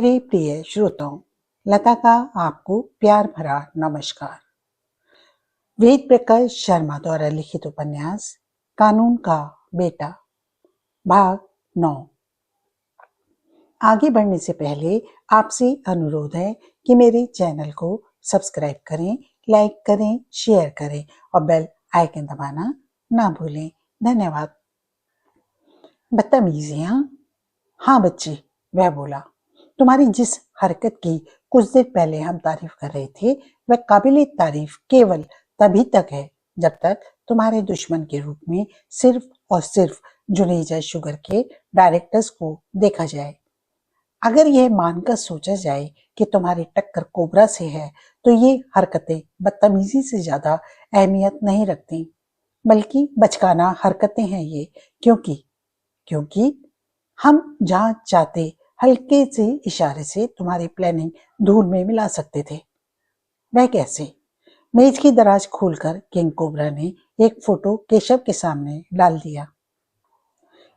मेरे प्रिय श्रोताओं, लता का आपको प्यार भरा नमस्कार। वेद प्रकाश शर्मा द्वारा लिखित उपन्यास कानून का बेटा भाग 9। आगे बढ़ने से पहले आपसे अनुरोध है कि मेरे चैनल को सब्सक्राइब करें, लाइक करें, शेयर करें और बेल आइकन दबाना ना भूलें। धन्यवाद। बदतमीजियां? हाँ बच्ची, वह बोला। तुम्हारी जिस हरकत की कुछ देर पहले हम तारीफ कर रहे थे, वह काबिले तारीफ केवल तभी तक है जब तक तुम्हारे दुश्मन के रूप में सिर्फ और सिर्फ जुनेजा शुगर के डायरेक्टर्स को देखा जाए। अगर यह मानकर सोचा जाए कि तुम्हारी टक्कर कोबरा से है, तो ये हरकतें बदतमीजी से ज्यादा अहमियत नहीं रखती, बल्कि बचकाना हरकतें हैं ये। क्योंकि हम जहां चाहते हल्के से इशारे से तुम्हारी प्लानिंग धूल में मिला सकते थे। वह कैसे? मेज की दराज खोलकर किंग कोबरा ने एक फोटो केशव के सामने डाल दिया।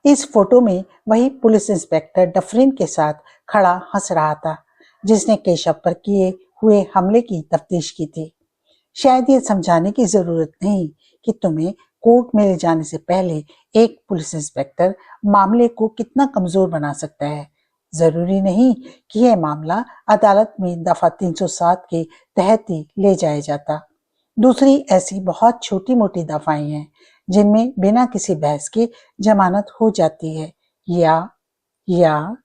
इस फोटो में वही पुलिस इंस्पेक्टर डफरिन के साथ खड़ा हंस रहा था, जिसने केशव पर किए हुए हमले की तफ्तीश की थी। शायद ये समझाने की जरूरत नहीं कि तुम्हें कोर्ट में ले जाने से पहले एक पुलिस इंस्पेक्टर मामले को कितना कमजोर बना सकता है। जरूरी नहीं कि यह मामला अदालत में दफा 307 के तहत ही ले जाया जाता। दूसरी ऐसी बहुत छोटी मोटी दफाएं हैं जिनमें बिना किसी बहस के जमानत हो जाती है, या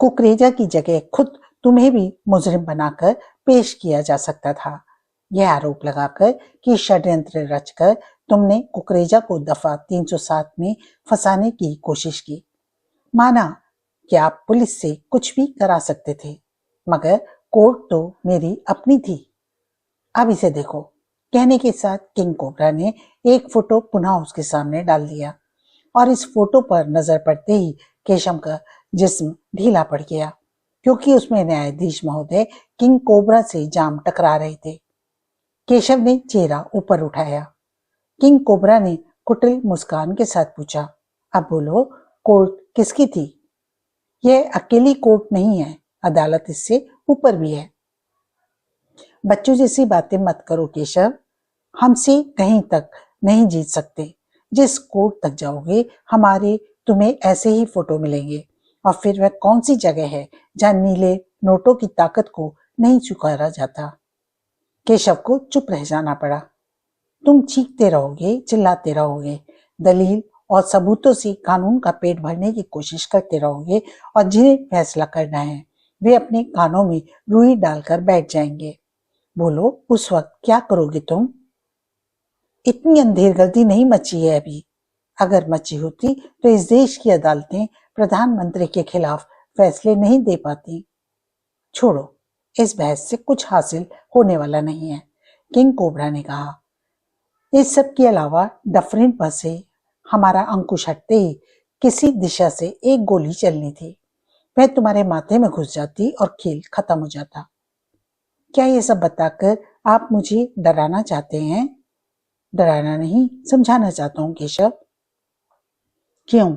कुकरेजा की जगह खुद तुम्हें भी मुजरिम बनाकर पेश किया जा सकता था। यह आरोप लगाकर कि षड्यंत्र रचकर तुमने कुकरेजा को दफा 307 में फंसाने की कोशिश की। माना कि आप पुलिस से कुछ भी करा सकते थे, मगर कोर्ट तो मेरी अपनी थी। अब इसे देखो। कहने के साथ किंग कोबरा ने एक फोटो पुनः उसके सामने डाल दिया और इस फोटो पर नजर पड़ते ही केशव का जिस्म ढीला पड़ गया, क्योंकि उसमें न्यायाधीश महोदय किंग कोबरा से जाम टकरा रहे थे। केशव ने चेहरा ऊपर उठाया। किंग कोबरा ने कुटिल मुस्कान के साथ पूछा, अब बोलो, कोर्ट किसकी थी? यह अकेली कोर्ट नहीं है, अदालत इससे ऊपर भी है। बच्चों जैसी बातें मत करो केशव, हमसे कहीं तक नहीं जीत सकते। जिस कोर्ट तक जाओगे हमारे तुम्हें ऐसे ही फोटो मिलेंगे, और फिर वह कौन सी जगह है जहां नीले नोटों की ताकत को नहीं चुकारा जाता। केशव को चुप रह जाना पड़ा। तुम चीखते रहोगे, चिल्लाते रहोगे, दलील और सबूतों से कानून का पेट भरने की कोशिश करते रहोगे, और जिन्हें फैसला करना है वे अपने कानों में रुई डालकर बैठ जाएंगे। बोलो, उस वक्त क्या करोगे तुम? इतनी अंधेर गर्दी नहीं मची है अभी। अगर मची होती तो इस देश की अदालतें प्रधानमंत्री के खिलाफ फैसले नहीं दे पाती। छोड़ो, इस बहस से कुछ हासिल होने वाला नहीं है, किंग कोबरा ने कहा। इस सब के अलावा डफरिन पर से हमारा अंकुश हटते ही किसी दिशा से एक गोली चलनी थी। वह तुम्हारे माथे में घुस जाती और खेल खत्म हो जाता। क्या ये सब बताकर आप मुझे डराना चाहते हैं? डराना नहीं, समझाना चाहता हूँ केशव। क्यों?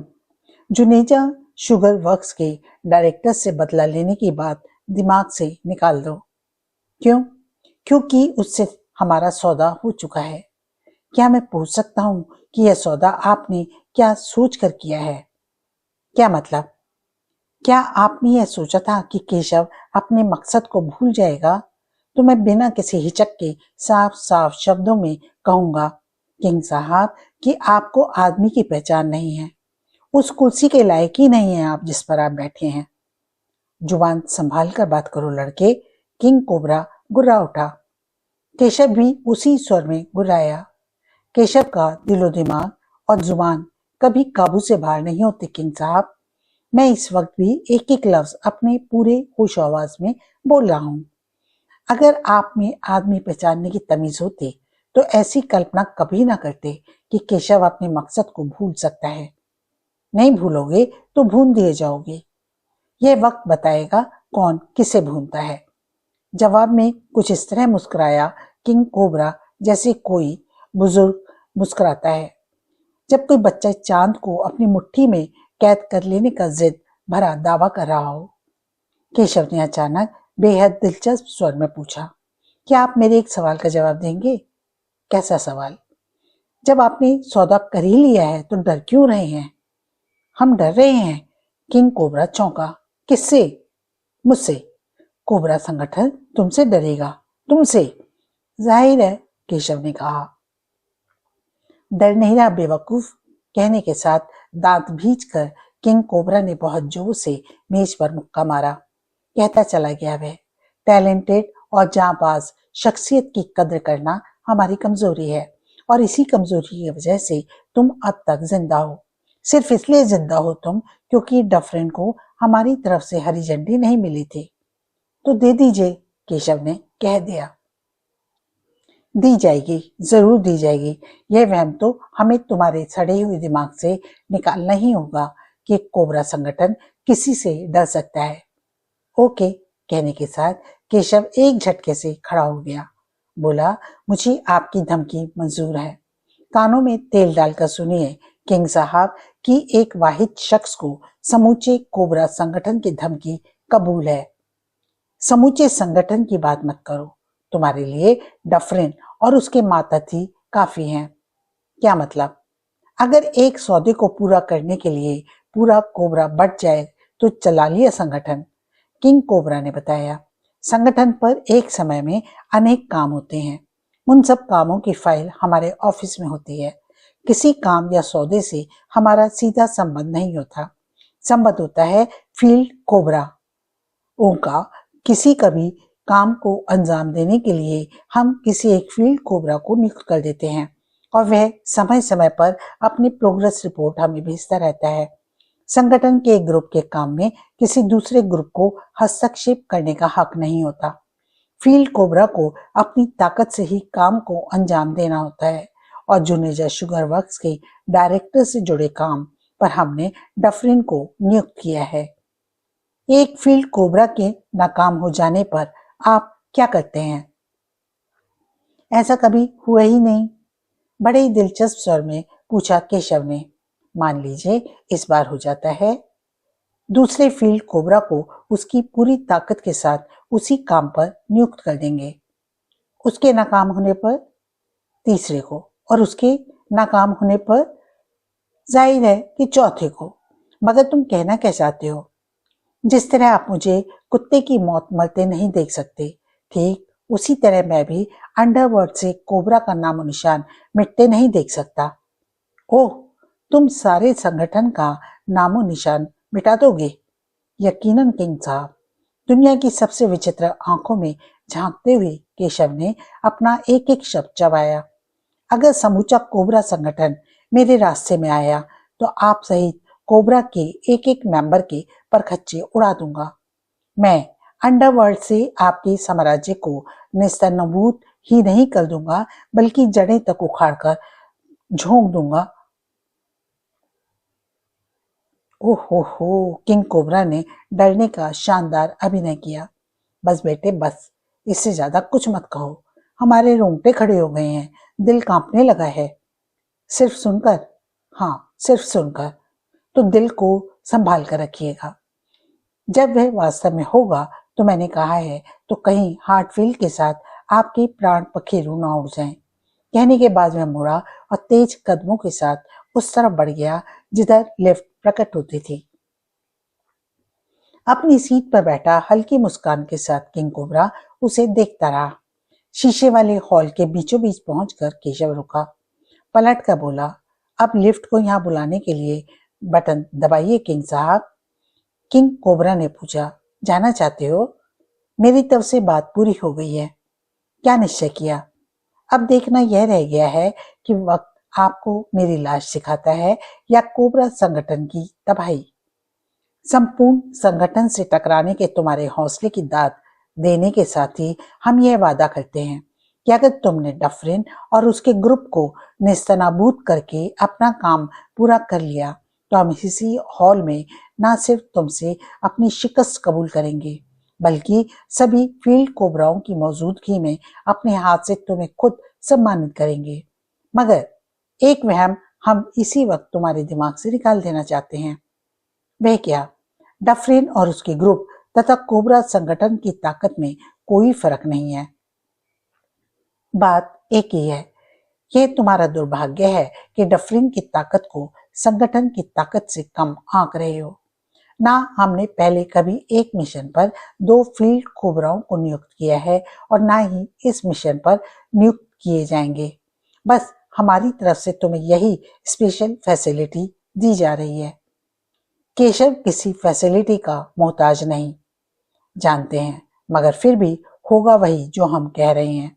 जुनेजा शुगर वर्क्स के डायरेक्टर से बदला लेने की बात दिमाग से निकाल दो। क्यों? क्योंकि उससे हमारा सौदा हो चुका है। क्या मैं पूछ सकता हूं कि यह सौदा आपने क्या सोच कर किया है? क्या मतलब? क्या आपने यह सोचा था कि केशव अपने मकसद को भूल जाएगा? तो मैं बिना किसी हिचक के साफ साफ शब्दों में कहूंगा, किंग साहब, कि आपको आदमी की पहचान नहीं है। उस कुर्सी के लायक ही नहीं है आप जिस पर आप बैठे हैं। जुबान संभाल कर बात करो लड़के, किंग कोबरा गुर्रा उठा। केशव भी उसी स्वर में गुर्राया। केशव का दिलो दिमाग और जुबान कभी काबू से बाहर नहीं होते किंग साहब। मैं इस वक्त भी एक एक लफ्ज अपने पूरे होश आवाज में बोल रहा हूं। अगर आप में आदमी पहचानने की तमीज होती तो ऐसी कल्पना कभी ना करते कि केशव अपने मकसद को भूल सकता है। नहीं भूलोगे तो भून दिए जाओगे। यह वक्त बताएगा कौन किसे भूनता है। जवाब में कुछ इस तरह मुस्कुराया किंग कोबरा जैसे कोई बुजुर्ग मुस्कुराता है जब कोई बच्चा चांद को अपनी मुट्ठी में कैद कर लेने का जिद भरा दावा कर रहा हो। केशव ने अचानक बेहद दिलचस्प स्वर में पूछा। क्या आप मेरे एक सवाल का जवाब देंगे? कैसा सवाल? जब आपने सौदा कर ही लिया है तो डर क्यों रहे हैं? हम डर रहे हैं? किंग कोबरा चौंका। किससे? मुझसे। कोबरा संगठन तुमसे डरेगा? तुमसे? जाहिर है, केशव ने कहा। डर नहीं रहा बेवकूफ। कहने के साथ दांत भींच कर किंग कोबरा ने बहुत जोर से मेज पर मुक्का मारा। कहता चला गया, वह टैलेंटेड और जांबाज शख्सियत की कद्र करना हमारी कमजोरी है और इसी कमजोरी की वजह से तुम अब तक जिंदा हो। सिर्फ इसलिए जिंदा हो तुम क्योंकि डफरिन को हमारी तरफ से हरी झंडी नहीं मिली थी। तो दे दीजिए, केशव ने कह दिया। दी जाएगी, जरूर दी जाएगी। यह वहम तो हमें तुम्हारे सड़े हुए दिमाग से निकालना ही होगा कि कोबरा संगठन किसी से डर सकता है। ओके, कहने के साथ केशव एक झटके से खड़ा हो गया। बोला, मुझे आपकी धमकी मंजूर है। कानों में तेल डालकर सुनिए किंग साहब कि एक वाहिद शख्स को समूचे कोबरा संगठन की धमकी कबूल है। समूचे संगठन की बात मत करो। तुम्हारे लिए डफरिन और उसके मातहती काफी हैं। क्या मतलब? अगर एक सौदे को पूरा करने के लिए पूरा कोबरा बढ़ जाए तो चला लिया संगठन। किंग कोबरा ने बताया, संगठन पर एक समय में अनेक काम होते हैं। उन सब कामों की फाइल हमारे ऑफिस में होती है। किसी काम या सौदे से हमारा सीधा संबंध नहीं होता। संबंध होता है फील्ड कोबरा का। किसी कभी काम को अंजाम देने के लिए हम किसी एक फील्ड कोबरा को नियुक्त कर देते हैं और वह समय समय पर अपनी प्रोग्रेस रिपोर्ट हमें भेजता रहता है। संगठन के एक ग्रुप के काम में किसी दूसरे ग्रुप को हस्तक्षेप करने का हक नहीं होता। फील्ड कोबरा को अपनी ताकत से ही काम को अंजाम देना होता है और जुनेजा शुगर वर्क्स के डायरेक्टर से जुड़े काम पर हमने डफरिन को नियुक्त किया है। एक फील्ड कोबरा के नाकाम हो जाने पर आप क्या करते हैं? ऐसा कभी हुआ ही नहीं। बड़े ही दिलचस्प स्वर में पूछा केशव ने। मान लीजिए इस बार हो जाता है। दूसरे फील्ड कोबरा को उसकी पूरी ताकत के साथ उसी काम पर नियुक्त कर देंगे। उसके नाकाम होने पर तीसरे को, और उसके नाकाम होने पर जाहिर है कि चौथे को। मगर तुम कहना क्या चाहते हो? जिस तरह आप मुझे कुत्ते की मौत मरते नहीं देख सकते, ठीक उसी तरह मैं भी अंडरवर्ल्ड से कोबरा का नामो निशान मिटते नहीं देख सकता। ओह, तुम सारे संगठन का नामो निशान मिटा दोगे? यकीनन किंग साहब। दुनिया की सबसे विचित्र आंखों में झांकते हुए केशव ने अपना एक एक शब्द चबाया। अगर समूचा कोबरा संगठन मेरे रास्ते में आया तो आप सहित कोबरा के एक एक मेंबर के परखच्चे उड़ा दूंगा। मैं अंडरवर्ल्ड से आपके साम्राज्य को नेस्तनाबूद ही नहीं कर दूंगा, बल्कि जड़ें तक उखाड़कर झोंक दूंगा। ओहो, किंग कोबरा ने डरने का शानदार अभिनय किया। बस बेटे बस, इससे ज्यादा कुछ मत कहो। हमारे रोंगटे खड़े हो गए हैं, दिल कांपने लगा है। सिर्फ सुनकर? हाँ, सिर्फ सुनकर। तो दिल को संभाल कर रखिएगा। जब वह वास्तव में होगा तो मैंने कहा है तो कहीं हार्टफील के साथ आपके प्राण पखेरु न उड़ जाएं। कहने के बाद वह मुड़ा और तेज कदमों के साथ उस तरफ बढ़ गया जिधर लिफ्ट प्रकट होती थी। अपनी सीट पर बैठा हल्की मुस्कान के साथ किंग कोबरा उसे देखता रहा। शीशे वाले हॉल के बीचों बीच पहुंचकर केशव रुका, पलट कर बोला, अब लिफ्ट को यहाँ बुलाने के लिए बटन दबाइए किंग साहब। किंग कोबरा ने पूछा, जाना चाहते हो? मेरी तरफ से बात पूरी हो गई है। क्या निश्चय किया? अब देखना यह रह गया है कि वक्त आपको मेरी लाश सिखाता है या कोबरा संगठन की तबाही। संपूर्ण संगठन से टकराने के तुम्हारे हौसले की दाद देने के साथ ही हम यह वादा करते हैं कि अगर तुमने डफरिन और उसके ग्रुप को नेस्तनाबूद करके अपना काम पूरा कर लिया तो हम इसी हॉल में न सिर्फ तुमसे अपनी शिकस्त कबूल करेंगे, बल्कि सभी फील्ड कोबराओं की मौजूदगी में अपने हाथ से तुम्हें खुद सम्मानित करेंगे। मगर एक वहम हम इसी वक्त तुम्हारे दिमाग से निकाल देना चाहते हैं। वह क्या? डफरिन और उसके ग्रुप तथा कोबरा संगठन की ताकत में कोई फर्क नहीं है। बात एक ही है, यह तुम्हारा दुर्भाग्य है कि डफरिन की ताकत को संगठन की ताकत से कम आंक रहे हो। ना हमने पहले कभी एक मिशन पर 2 फील्ड कोबराओं को नियुक्त किया है और ना ही इस मिशन पर नियुक्त किए जाएंगे। बस हमारी तरफ से तुम्हें यही स्पेशल फैसिलिटी दी जा रही है। केशव किसी फैसिलिटी का मोहताज नहीं, जानते हैं, मगर फिर भी होगा वही जो हम कह रहे हैं।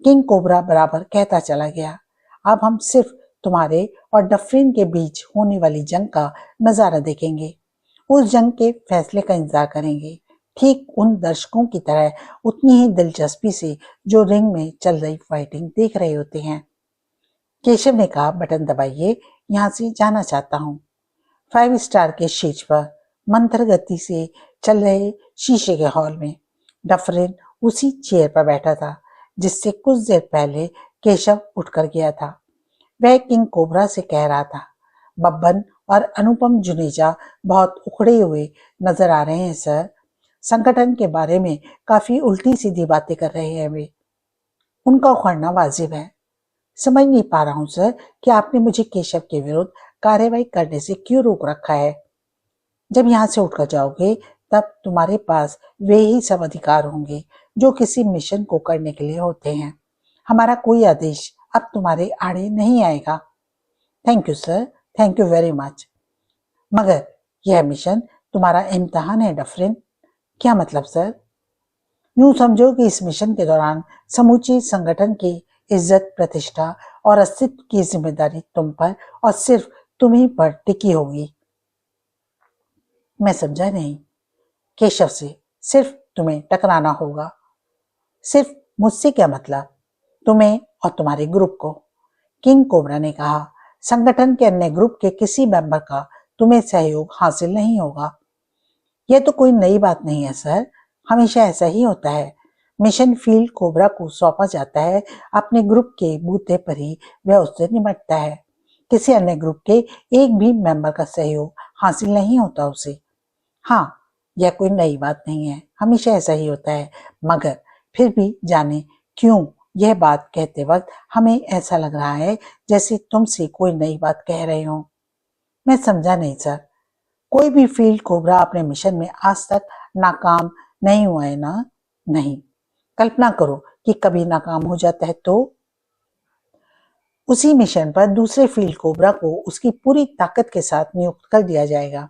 किंग कोबरा बराबर कहता चला गया। अब हम सिर्फ तुम्हारे और डफरिन के बीच होने वाली जंग का नजारा देखेंगे, उस जंग के फैसले का इंतजार करेंगे, ठीक उन दर्शकों की तरह उतनी ही दिलचस्पी से जो रिंग में चल रही फाइटिंग देख रहे होते हैं। केशव ने कहा, बटन दबाइए, यहाँ से जाना चाहता हूँ। 5 स्टार के शीर्ष पर मंथर गति से चल रहे शीशे के हॉल में डफरिन उसी चेयर पर बैठा था जिससे कुछ देर पहले केशव उठकर गया था। वह किंग कोबरा से कह रहा था, बब्बन और अनुपम जुनेजा बहुत उखड़े हुए नजर आ रहे हैं सर। संगठन के बारे में काफी उल्टी सीधी बातें कर रहे हैं वे। उनका उखड़ना वाजिब है। समझ नहीं पा रहा हूं सर कि आपने मुझे केशव के विरुद्ध कार्रवाई करने से क्यों रोक रखा है। जब यहाँ से उठकर जाओगे तब तुम्हारे पास वे ही सब अधिकार होंगे जो किसी मिशन को करने के लिए होते हैं। हमारा कोई आदेश अब तुम्हारे आड़े नहीं आएगा। Thank you sir, thank you very much. मगर यह मिशन तुम्हारा इम्तिहान है डफरिन। क्या मतलब सर? यूं समझो कि इस मिशन के दौरान समूची संगठन की इज्जत, प्रतिष्ठा और अस्तित्व की जिम्मेदारी तुम पर और सिर्फ तुम्ही पर टिकी होगी। मैं समझा नहीं। केशव से सिर्फ तुम्हें टकराना होगा। सिर्फ मुझसे क्या मतलब? तुम्हें और तुम्हारे ग्रुप को। किंग कोबरा ने कहा, संगठन के अन्य ग्रुप के किसी मेंबर का तुम्हें सहयोग हासिल नहीं होगा। यह तो कोई नई बात नहीं है सर, हमेशा ऐसा ही होता है। मिशन फील्ड कोबरा को सौंपा जाता है, अपने ग्रुप के बूते पर ही वह उससे निपटता है। किसी अन्य ग्रुप के एक भी मेंबर का सहयोग हासिल नहीं होता उसे। हाँ, यह कोई नई बात नहीं है, हमेशा ऐसा ही होता है। मगर फिर भी जाने क्यों यह बात कहते वक्त हमें ऐसा लग रहा है जैसे तुमसे कोई नई बात कह रहे हो। मैं समझा नहीं सर। कोई भी फील्ड कोबरा अपने मिशन में आज तक नाकाम नहीं हुआ है ना? नहीं। कल्पना करो कि कभी नाकाम हो जाता है तो उसी मिशन पर दूसरे फील्ड कोबरा को उसकी पूरी ताकत के साथ नियुक्त कर दिया जाएगा।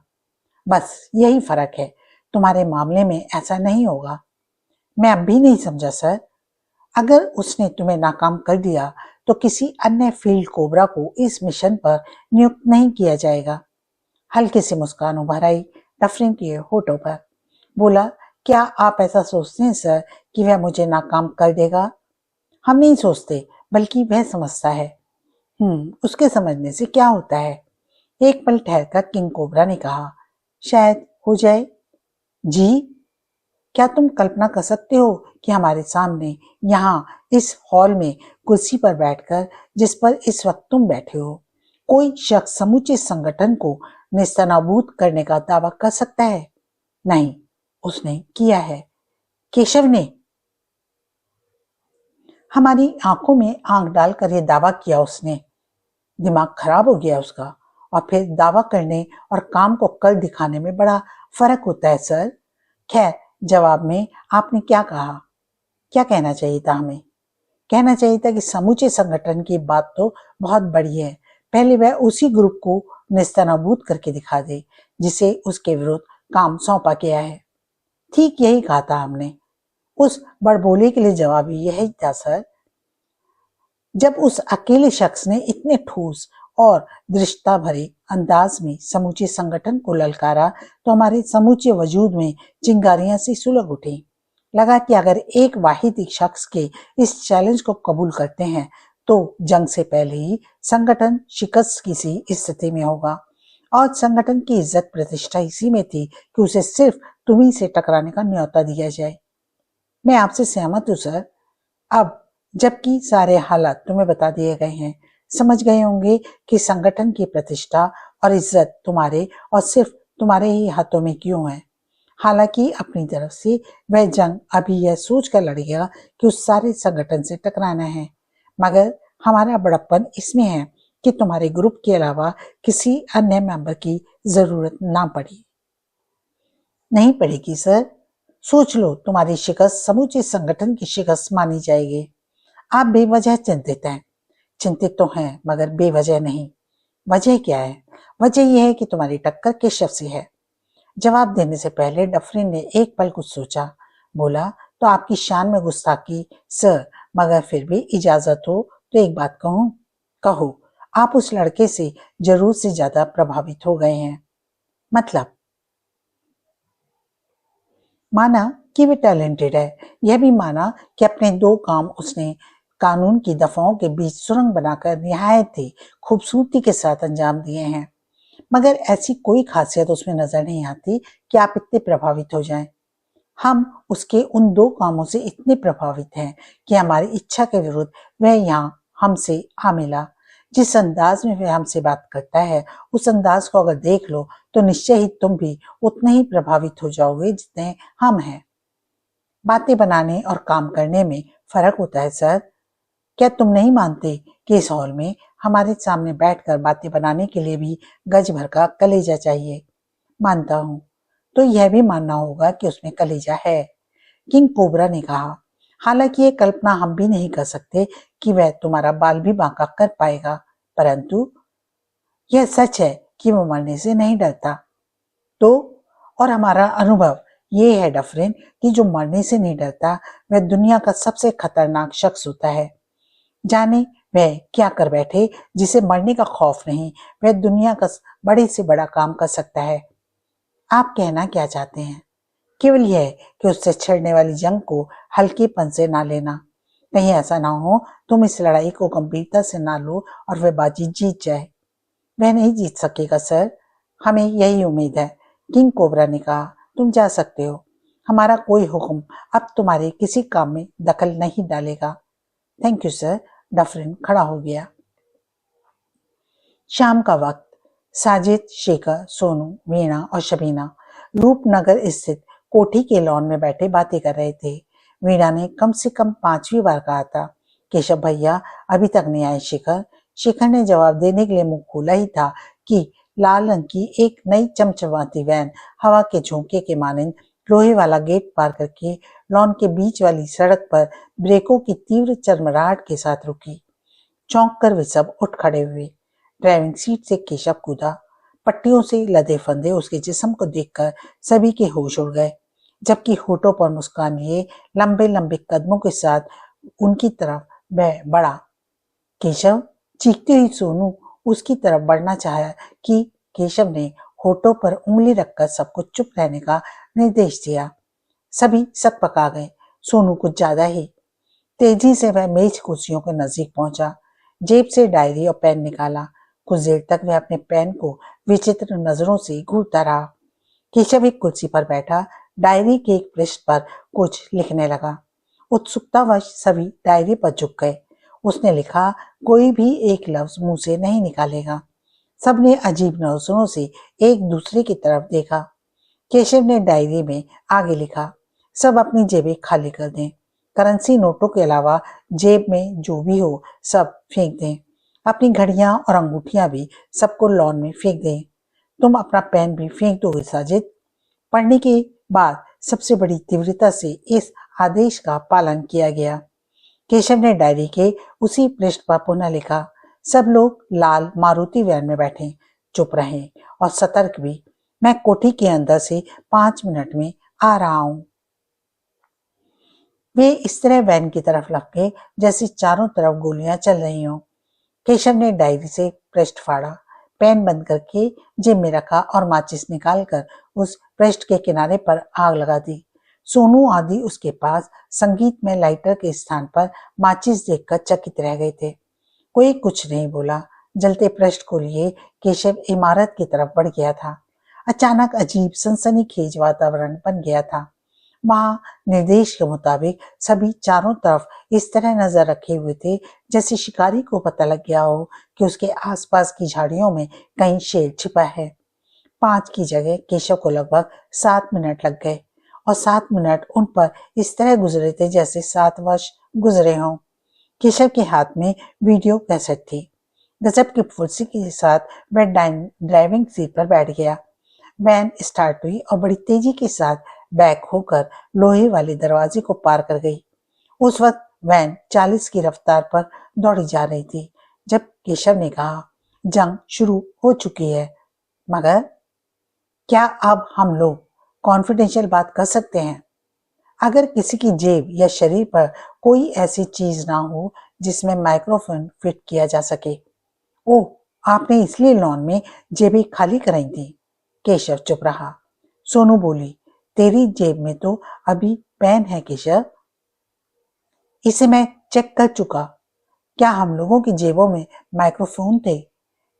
बस यही फर्क है। तुम्हारे मामले में ऐसा नहीं होगा। मैं अब भी नहीं समझा सर। अगर उसने तुम्हें नाकाम कर दिया तो किसी अन्य फील्ड कोबरा को इस मिशन पर नियुक्त नहीं किया जाएगा। हल्की सी मुस्कान उभर आई डफरिन के होठों पर। बोला, क्या आप ऐसा सोचते हैं सर कि वह मुझे नाकाम कर देगा? हम नहीं सोचते, बल्कि वह समझता है। उसके समझने से क्या होता है? एक पल ठहरकर किंग कोबरा ने कहा, शायद हो जाए। जी? क्या तुम कल्पना कर सकते हो कि हमारे सामने यहाँ इस हॉल में कुर्सी पर बैठकर, जिस पर इस वक्त तुम बैठे हो, कोई शख्स समूचे संगठन को नेस्तनाबूद करने का दावा कर सकता है? नहीं, उसने किया है। केशव ने हमारी आंखों में आंख डालकर यह दावा किया। उसने दिमाग खराब हो गया उसका। और फिर दावा करने और काम को कर दिखाने में बड़ा फर्क होता है सर। खैर, जवाब में आपने क्या कहा? क्या कहना चाहिए था हमें? कहना चाहिए था कि समूचे संगठन की बात तो बहुत बड़ी है, पहले वह उसी ग्रुप को नेस्तनाबूद करके दिखा दे जिसे उसके विरुद्ध काम सौंपा गया है। ठीक यही कहा था हमने। उस बड़बोले के लिए जवाब यही था सर। जब उस अकेले शख्स ने इतने ठोस और दृष्टता भरे अंदाज में समूचे संगठन को ललकारा तो हमारे समूचे वजूद में चिंगारियां सी सुलग उठी। लगा कि अगर एक वाहिद शख्स के इस चैलेंज को कबूल करते हैं तो जंग से पहले ही संगठन शिकस्त की सी स्थिति में होगा। और संगठन की इज्जत प्रतिष्ठा इसी में थी कि उसे सिर्फ तुम्ही से टकराने का न्योता दिया जाए। मैं आपसे सहमत हूँ सर। अब जबकि सारे हालात तुम्हें बता दिए गए हैं, समझ गए होंगे कि संगठन की प्रतिष्ठा और इज्जत तुम्हारे और सिर्फ तुम्हारे ही हाथों में क्यों है। हालांकि अपनी तरफ से वह जंग अभी यह सोचकर लड़ेगा कि उस सारे संगठन से टकराना है, मगर हमारा बड़प्पन इसमें है कि तुम्हारे ग्रुप के अलावा किसी अन्य मेंबर की जरूरत ना पड़ी। नहीं पड़ेगी सर। सोच लो, तुम्हारी शिकस्त समूचे संगठन की शिकस्त मानी जाएगी। आप बेवजह चिंतित हैं। चिंतित तो हैं मगर बेवजह नहीं। वजह क्या है? वजह यह है कि तुम्हारी टक्कर केशव से है। जवाब देने से पहले डफरिन ने एक पल कुछ सोचा। बोला, तो आपकी शान में गुस्ताखी सर, मगर फिर भी इजाजत हो तो एक बात कहूं? कहो। आप उस लड़के से जरूर से ज्यादा प्रभावित हो गए हैं। मतलब? माना कि वे टैलेंटेड है, यह भी माना कि अपने 2 काम उसने कानून की दफाओं के बीच सुरंग बनाकर निहायत ही खूबसूरती के साथ अंजाम दिए हैं, मगर ऐसी कोई खासियत उसमें नजर नहीं आती कि आप इतने प्रभावित हो जाएं। हम उसके उन 2 कामों से इतने प्रभावित हैं कि हमारी इच्छा के विरुद्ध वह यहाँ हमसे आ मिला। जिस अंदाज में वह हमसे बात करता है, उस अंदाज को अगर देख लो तो निश्चय ही तुम भी उतने ही प्रभावित हो जाओगे जितने हम हैं। बातें बनाने और काम करने में फर्क होता है सर। क्या तुम नहीं मानते कि इस हॉल में हमारे सामने बैठकर बातें बनाने के लिए भी गज भर का कलेजा चाहिए? मानता हूं। तो यह भी मानना होगा कि उसमें कलेजा है, किंग कोबरा ने कहा। हालांकि ये कल्पना हम भी नहीं कर सकते कि वह तुम्हारा बाल भी बांका कर पाएगा, परंतु यह सच है कि वो मरने से नहीं डरता। तो और हमारा अनुभव ये है डफरिन कि जो मरने से नहीं डरता वह दुनिया का सबसे खतरनाक शख्स होता है। जाने वह क्या कर बैठे जिसे मरने का खौफ नहीं, वह दुनिया का बड़े से बड़ा काम कर सकता है। आप कहना क्या चाहते हैं? केवल यह कि उससे छिड़ने वाली जंग को हल्केपन से ना लेना। कहीं ऐसा ना हो तुम इस लड़ाई को गंभीरता से ना लो और वह बाजी जीत जाए। वह नहीं जीत सकेगा सर, हमें यही उम्मीद है, किंग कोबरा ने कहा। तुम जा सकते हो। हमारा कोई हुक्म अब तुम्हारे किसी काम में दखल नहीं डालेगा। Thank you sir. डफरिन खड़ा हो गया। शाम का वक्त। साजिद, शेखर, सोनू, वीणा और शबीना रूपनगर स्थित कोठी के लॉन में बैठे बातें कर रहे थे। वीणा ने कम से कम 5वीं बार कहा था, केशव भैया अभी तक नहीं आए शेखर। शेखर ने जवाब देने के लिए मुंह खोला ही था कि लाल रंग की एक नई चमचमाती वैन हवा के झोंके के मानिंद लोहे वाला गेट पार करके लॉन के बीच वाली सड़क पर ब्रेकों की तीव्र चरमराहट के साथ रुकी। चौंक कर वे सब उठ खड़े हुए। ड्राइविंग सीट से केशव कूदा। पट्टियों से लदे फंदे उसके जिस्म को देखकर सभी के होश उड़ गए, जबकि होठों पर मुस्कान लिए लंबे लंबे कदमों के साथ उनकी तरफ वह बढ़ा। केशव, चीखती हुई सोनू उसकी तरफ बढ़ना चाहा कि केशव ने होठों पर उंगली रखकर सबको चुप रहने का निर्देश दिया। सभी सकपका गए, सोनू कुछ ज्यादा ही। तेजी से वह मेज कुर्सियों के नजदीक पहुंचा, जेब से डायरी और पेन निकाला। कुछ देर तक वह अपने पेन को विचित्र नजरों से घूरता रहा। केशव एक कुर्सी पर बैठा डायरी के एक पृष्ठ पर कुछ लिखने लगा। उत्सुकतावश सभी डायरी पर झुक गए। उसने लिखा, कोई भी एक लफ्ज मुंह से नहीं निकालेगा। सबने अजीब नजरों से एक दूसरे की तरफ देखा। केशव ने डायरी में आगे लिखा, सब अपनी जेबें खाली कर दें। करेंसी नोटों के अलावा जेब में जो भी हो सब फेंक दें। अपनी घड़ियां और अंगूठियां भी सबको लॉन में फेंक दें। तुम अपना पेन भी फेंक दोगे साजिद? पढ़ने के बाद सबसे बड़ी तीव्रता से इस आदेश का पालन किया गया। केशव ने डायरी के उसी पृष्ठ पर पुनः लिखा, सब लोग लाल मारुति वैन में बैठे, चुप रहें और सतर्क भी। मैं कोठी के अंदर से 5 मिनट में आ रहा हूं। वे इस तरह वैन की तरफ लपके जैसे चारों तरफ गोलियां चल रही हों। केशव ने डायरी से पृष्ठ फाड़ा, पेन बंद करके जेब में रखा और माचिस निकालकर उस पृष्ठ के किनारे पर आग लगा दी। सोनू आदि उसके पास संगीत में लाइटर के स्थान पर माचिस देखकर चकित रह गए थे। कोई कुछ नहीं बोला। जलते पृष्ठ को लिए केशव इमारत की तरफ बढ़ गया था। अचानक अजीब सनसनीखेज वातावरण बन गया था। वहां निर्देश के मुताबिक सभी चारों तरफ इस तरह नजर रखे हुए थे जैसे शिकारी को पता लग गया हो कि उसके आसपास की झाड़ियों में कहीं शेर छिपा है। 5 की जगह केशव को लगभग 7 मिनट लग गए और 7 मिनट उन पर इस तरह गुजरे थे जैसे 7 वर्ष गुजरे हों। केशव के हाथ में वीडियो कैसेट थी। गजब की फुर्ती के साथ वह ड्राइविंग सीट पर बैठ गया। वैन स्टार्ट हुई और बड़ी तेजी के साथ बैक होकर लोहे वाले दरवाजे को पार कर गई। उस वक्त वैन 40 की रफ्तार पर दौड़ी जा रही थी जब केशव ने कहा, जंग शुरू हो चुकी है, मगर क्या अब हम लोग कॉन्फिडेंशियल बात कर सकते हैं? अगर किसी की जेब या शरीर पर कोई ऐसी चीज ना हो जिसमें माइक्रोफोन फिट किया जा सके। ओह, आपने इसलिए लॉन में जेबें खाली कराई थी? केशव चुप रहा। सोनू बोली, तेरी जेब में तो अभी पेन है केशव, इसे मैं चेक कर चुका। क्या हम लोगों की जेबों में माइक्रोफोन थे?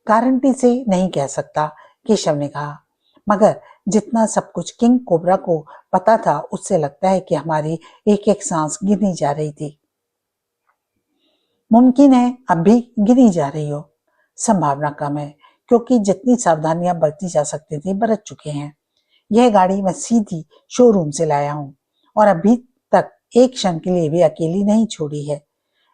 गारंटी से नहीं कह सकता, केशव ने कहा, मगर जितना सब कुछ किंग कोबरा को पता था उससे लगता है कि हमारी एक एक सांस गिनी जा रही थी। मुमकिन है अब भी गिनी जा रही हो। संभावना कम है क्योंकि जितनी सावधानियां बरती जा सकती थी बरत चुके हैं। यह गाड़ी मैं सीधी शोरूम से लाया हूं और अभी तक एक क्षण के लिए भी अकेली नहीं छोड़ी है।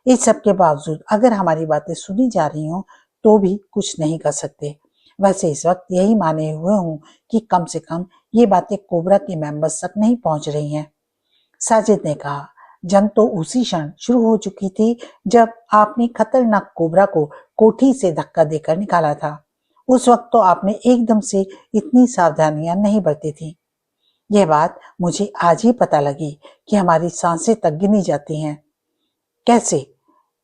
इस सब के बावजूद अगर हमारी बातें सुनी जा रही हों तो भी कुछ नहीं कर सकते। वैसे इस वक्त यही माने हुए हूं कि कम से कम ये बातें कोबरा के मेंबर्स तक नहीं पहुंच रही हैं। साजिद ने कहा, जंग तो उसी क्षण शुरू हो चुकी थी जब आपने खतरनाक कोबरा को कोठी से धक्का देकर निकाला था। उस वक्त तो आपने एकदम से इतनी सावधानियां नहीं बरती थी। यह बात मुझे आज ही पता लगी कि हमारी सांसें तक गिनी जाती हैं। कैसे?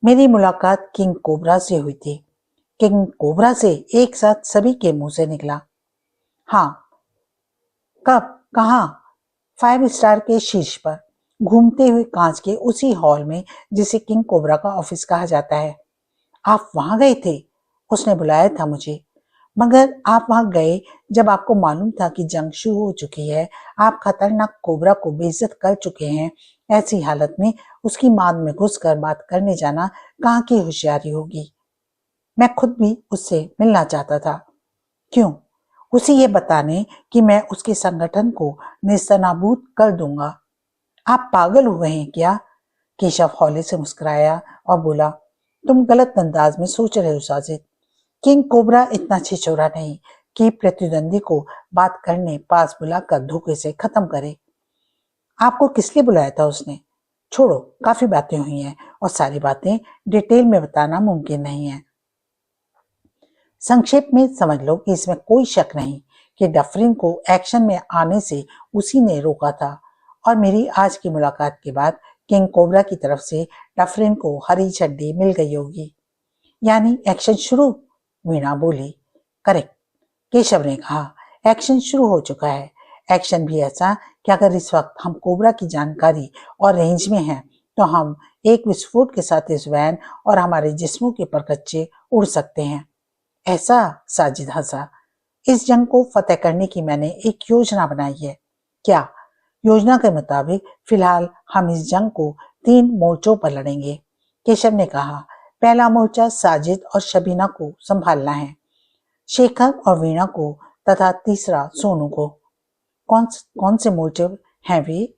मेरी मुलाकात किंग कोबरा से हुई थी। किंग कोबरा से? एक साथ सभी के मुंह से निकला। हाँ। कब? कहाँ? 5 स्टार के शीर्ष पर, घूमते हुए कांच के उसी हॉल में जिसे किंग कोबरा का ऑफिस कहा जाता है। आप वहां गए थे? उसने बुलाया था मुझे। मगर आप वहां गए जब आपको मालूम था कि जंग शुरू हो चुकी है, आप खतरनाक कोबरा को बेइज्जत कर चुके हैं। ऐसी हालत में उसकी मान में घुसकर बात करने जाना कहाँ की होशियारी होगी। मैं खुद भी उससे मिलना चाहता था। क्यों? उसे ये बताने कि मैं उसके संगठन को नेस्तनाबूद कर दूंगा। आप पागल हुए हैं क्या? केशव हौले से मुस्कुराया और बोला, तुम गलत अंदाज में सोच रहे हो साजिद। किंग कोबरा इतना छिछोरा नहीं कि प्रतिद्वंदी को बात करने पास बुलाकर धोखे से खत्म करे। आपको किस लिए बुलाया था उसने? छोड़ो, काफी बातें हुई हैं और सारी बातें डिटेल में बताना मुमकिन नहीं है। संक्षेप में समझ लो कि इसमें कोई शक नहीं कि डफरिन को एक्शन में आने से उसी ने रोका था और मेरी आज की मुलाकात के बाद किंग कोबरा की तरफ से डफरिन को हरी झंडी मिल गई होगी। यानी एक्शन शुरू? वीणा बोली। करेक्ट, केशव ने कहा। एक्शन शुरू हो चुका है। एक्शन भी ऐसा कि अगर इस वक्त हम कोबरा की जानकारी और रेंज में हैं तो हम एक विस्फोट के साथ इस वैन और हमारे जिस्मों के परकच्चे उड़ सकते हैं। ऐसा? साजिद हंसा। इस जंग को फतेह करने की मैंने एक योजना बनाई है। क्या? योजना के मुताबिक फिलहाल हम इस जंग को 3 मोर्चों पर लड़ेंगे, केशव ने कहा। पहला मोर्चा साजिद और शबीना को संभालना है, शेखर और वीणा को, तथा तीसरा सोनू को। कौन से मोर्चे हैं वे?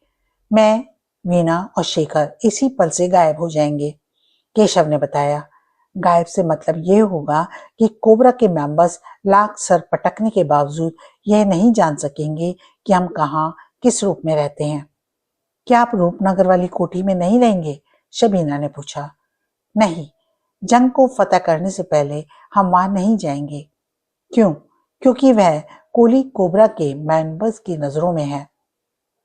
मैं, वीणा और शेखर इसी पल से गायब हो जाएंगे, केशव ने बताया। गायब से मतलब ये होगा कि कोबरा के मेंबर्स लाख सर पटकने के बावजूद यह नहीं जान सकेंगे कि हम कहाँ किस रूप में रहते हैं। क्या आप रूपनगर वाली कोठी में नहीं रहेंगे? शबीना ने पूछा। नहीं, जंग को फतेह करने से पहले हम वहां नहीं जाएंगे। क्यों? क्योंकि वह कोली कोबरा के मेंबर्स की नजरों में है।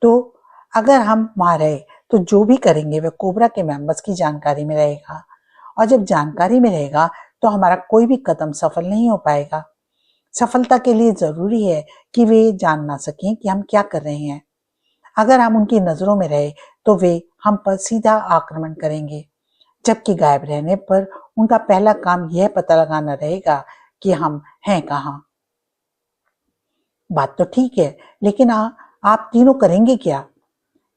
तो अगर हम वहां रहे तो जो भी करेंगे वह कोबरा के मेंबर्स की जानकारी में रहेगा, और जब जानकारी में रहेगा तो हमारा कोई भी कदम सफल नहीं हो पाएगा। सफलता के लिए जरूरी है कि वे जान ना सकें कि हम क्या कर रहे हैं। अगर हम उनकी नजरों में रहे तो वे हम पर सीधा आक्रमण करेंगे, जबकि गायब रहने पर उनका पहला काम यह पता लगाना रहेगा कि हम हैं कहाँ। बात तो ठीक है, लेकिन आप तीनों करेंगे क्या?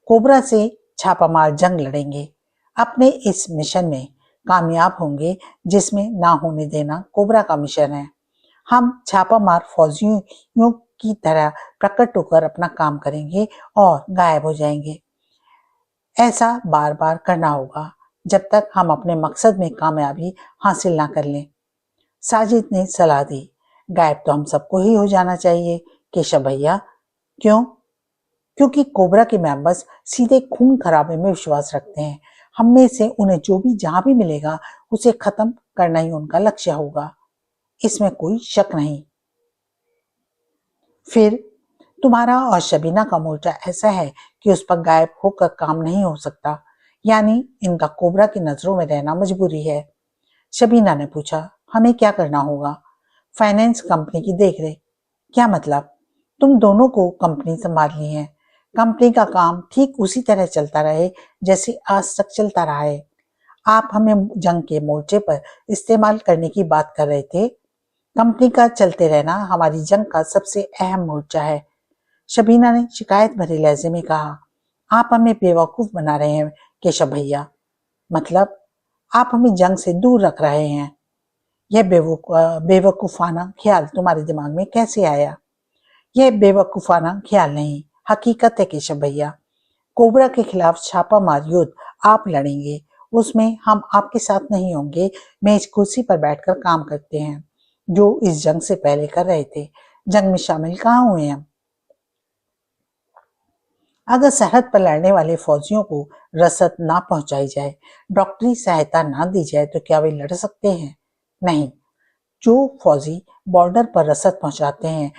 कोबरा से छापामार जंग लड़ेंगे। अपने इस मिशन में कामयाब होंगे जिसमें ना होने देना कोबरा का मिशन है। हम छापामार फौजियों की तरह प्रकट होकर अपना काम करेंगे और गायब हो जाएंगे। ऐसा बार बार करना होगा जब तक हम अपने मकसद में कामयाबी हासिल ना कर लें। साजिद ने सलाह दी। गायब तो हम सबको ही हो जाना चाहिए केशव भैया। क्यों? क्योंकि कोबरा के मेंबर्स सीधे खून खराबे में विश्वास रखते हैं। हम में से उन्हें जो भी जहां भी मिलेगा उसे खत्म करना ही उनका लक्ष्य होगा, इसमें कोई शक नहीं। फिर तुम्हारा और शबीना का मोर्चा ऐसा है कि उस पर गायब होकर काम नहीं हो सकता, यानी इनका कोबरा की नजरों में रहना मजबूरी है। शबीना ने पूछा, हमें क्या करना होगा? फाइनेंस कंपनी की देखरेख। क्या मतलब? तुम दोनों को कंपनी संभालनी है। कंपनी का काम ठीक उसी तरह चलता रहे जैसे आज तक चलता रहा है। आप हमें जंग के मोर्चे पर इस्तेमाल करने की बात कर रहे थे। कंपनी का चलते रहना हमारी जंग का सबसे अहम मोर्चा है। शबीना ने शिकायत भरे लहजे में कहा, आप हमें बेवकूफ बना रहे हैं केशव भैया। मतलब? आप हमें जंग से दूर रख रहे हैं। यह बेवकूफाना ख्याल तुम्हारे दिमाग में कैसे आया? यह बेवकूफाना ख्याल नहीं, हकीकत है केशव भैया। कोबरा के खिलाफ छापामार युद्ध आप लड़ेंगे, उसमें हम आपके साथ नहीं होंगे। मेज कुर्सी पर बैठकर काम करते हैं, जो इस जंग से पहले कर रहे थे। जंग में शामिल कहाँ हुए हम? अगर सरहद पर लड़ने वाले फौजियों को रसद ना पहुंचाई जाए, डॉक्टरी सहायता ना दी जाए, तो क्या वे लड़ सकते हैं? नहीं। जो फौजी बॉर्डर पर रसद पहुंचाते हैं,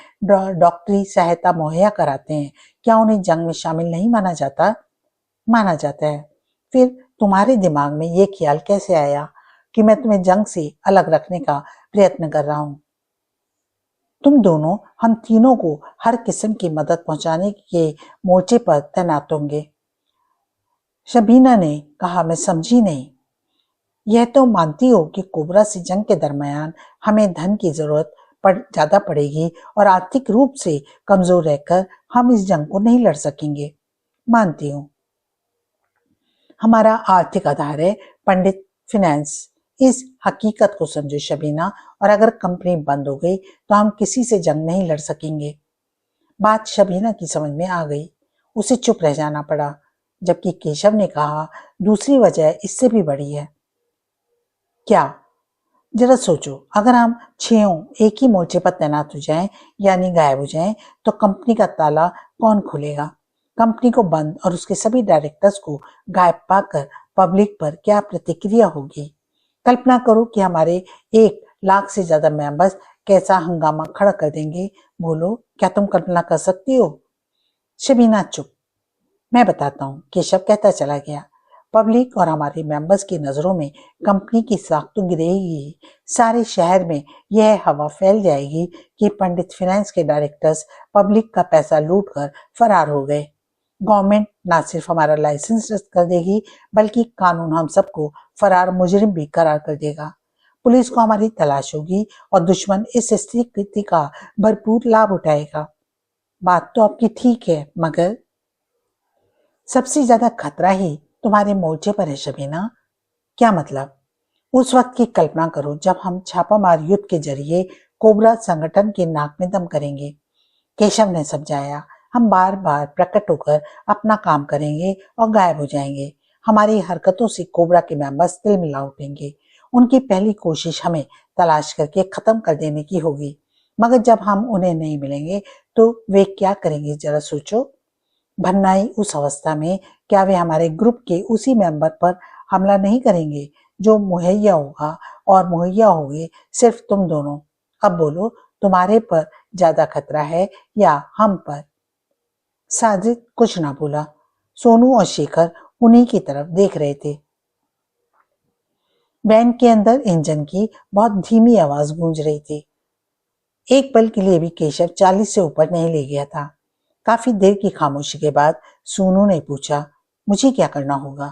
डॉक्टरी सहायता मुहैया कराते हैं, क्या उन्हें जंग में शामिल नहीं माना जाता? माना जाता है। फिर तुम्हारे दिमाग में ये ख्याल कैसे आया कि मैं तुम्हें जंग से अलग रखने का प्रयत्न कर रहा हूं? तुम दोनों, हम तीनों को हर किस्म की मदद पहुंचाने के मोर्चे पर तैनात होंगे। शबीना ने कहा, मैं समझी नहीं। यह तो मानती हो कि कोबरा से जंग के दरमियान हमें धन की जरूरत ज्यादा पड़ेगी और आर्थिक रूप से कमजोर रहकर हम इस जंग को नहीं लड़ सकेंगे। मानती हूँ। हमारा आर्थिक आधार है पंडित फिनेंस। इस हकीकत को समझो शबीना, और अगर कंपनी बंद हो गई तो हम किसी से जंग नहीं लड़ सकेंगे। बात शबीना की समझ में आ गई। उसे चुप रह जाना पड़ा, जबकि केशव ने कहा, दूसरी वजह इससे भी बड़ी है। क्या? जरा सोचो, अगर हम छहों एक ही मोर्चे पर तैनात हो जाएं, यानी गायब हो जाएं, तो कंपनी का ताला कौन खोलेगा? कंपनी को बंद और उसके सभी डायरेक्टर्स को गायब पाकर पब्लिक पर क्या प्रतिक्रिया होगी? कल्पना करो कि हमारे 1 लाख से ज्यादा मेंबर्स कैसा हंगामा खड़ा कर देंगे। बोलो, क्या तुम कल्पना कर सकती हो? शबीना चुप। मैं बताता हूँ, केशव कहता चला गया। पब्लिक और हमारे मेंबर्स की नजरों में कंपनी की साख तो गिरेगी। सारे शहर में यह हवा फैल जाएगी कि पंडित फाइनेंस के डायरेक्टर्स पब्लिक का पैसा लूट कर फरार हो गए। गवर्नमेंट ना सिर्फ हमारा लाइसेंस रद्द कर देगी, बल्कि कानून हम सबको फरार मुजरिम भी करार कर देगा। पुलिस को हमारी तलाश होगी और दुश्मन इस स्थिति का भरपूर लाभ उठाएगा। बात तो आपकी ठीक है, मगर सबसे ज्यादा खतरा ही तुम्हारे मोर्चे पर है शबीना। क्या मतलब? उस वक्त की कल्पना करो जब हम छापामार युद्ध के जरिए कोबरा संगठन के नाक में दम करेंगे। केशव ने समझाया, हम बार बार प्रकट होकर अपना काम करेंगे और गायब हो जाएंगे। हमारी हरकतों से कोबरा के मेंबर्स तिलमिला उठेंगे। उनकी पहली कोशिश हमें तलाश करके खत्म कर देने की होगी, मगर जब हम उन्हें नहीं मिलेंगे तो वे क्या करेंगे? जरा सोचो। भन्नाई उस अवस्था में क्या वे हमारे ग्रुप के उसी मेंबर पर हमला नहीं करेंगे जो मुहैया होगा, और मुहैया होगे सिर्फ तुम दोनों। अब बोलो, तुम्हारे पर ज्यादा खतरा है या हम पर? साजिद कुछ ना बोला। सोनू और शेखर उन्हीं की तरफ देख रहे थे। वैन के अंदर इंजन की बहुत धीमी आवाज गूंज रही थी। एक पल के लिए भी केशव 40 से ऊपर नहीं ले गया था। काफी देर की खामोशी के बाद सोनू ने पूछा, मुझे क्या करना होगा?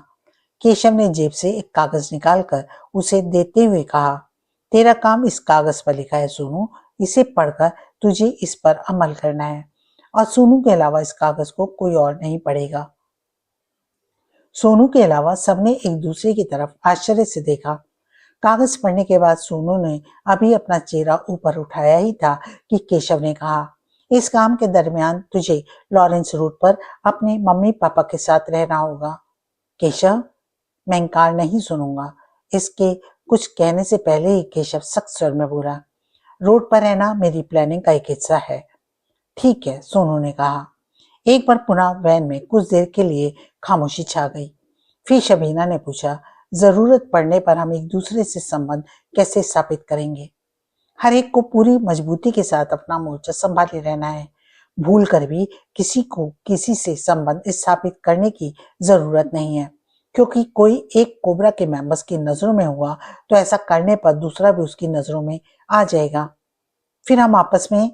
केशव ने जेब से एक कागज निकालकर उसे देते हुए कहा, तेरा काम इस कागज पर लिखा है सोनू, इसे पढ़कर तुझे इस पर अमल करना है, और सोनू के अलावा इस कागज को कोई और नहीं पढ़ेगा। सोनू के अलावा सबने एक दूसरे की तरफ आश्चर्य से देखा। कागज पढ़ने के बाद सोनू ने अभी अपना चेहरा ऊपर उठाया ही था कि केशव ने कहा, इस काम के दरमियान तुझे लॉरेंस रोड पर अपने मम्मी पापा के साथ रहना होगा। केशव, मैं इनकार नहीं सुनूंगा। इसके कुछ कहने से पहले ही केशव सख्त स्वर में बोला, रोड पर रहना मेरी प्लानिंग का एक हिस्सा है। ठीक है, सोनू ने कहा। एक बार पुनः वैन में कुछ देर के लिए खामोशी छा गई। फिर शबीना ने पूछा, जरूरत पड़ने पर हम एक दूसरे से संबंध कैसे स्थापित करेंगे? हर एक को पूरी मजबूती के साथ अपना मोर्चा संभाले रहना है। भूल कर भी किसी को किसी से संबंध स्थापित करने की जरूरत नहीं है, क्योंकि कोई एक कोबरा के मेंबर्स की नजरों में हुआ तो ऐसा करने पर दूसरा भी उसकी नजरों में आ जाएगा। फिर हम आपस में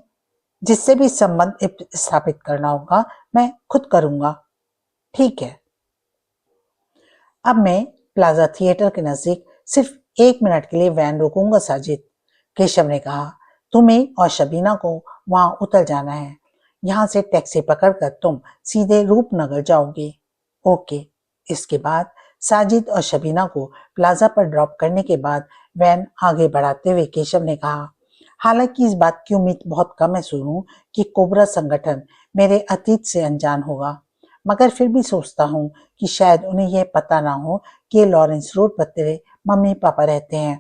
जिससे भी संबंध स्थापित करना होगा मैं खुद करूंगा। ठीक है, अब मैं प्लाजा थिएटर के नजदीक सिर्फ 1 मिनट के लिए वैन रोकूंगा साजिद, केशव ने कहा। तुम्हें और शबीना को वहां उतर जाना है। यहाँ से टैक्सी पकड़कर तुम सीधे रूपनगर जाओगे। ओके। इसके बाद साजिद और शबीना को प्लाजा पर ड्रॉप करने के बाद वैन आगे बढ़ाते हुए केशव ने कहा, हालांकि इस बात की उम्मीद बहुत कम है सोनू कि कोबरा संगठन मेरे अतीत से अनजान होगा, मगर फिर भी सोचता हूँ कि शायद उन्हें यह पता ना हो कि लॉरेंस रोड पर तेरे मम्मी पापा रहते हैं।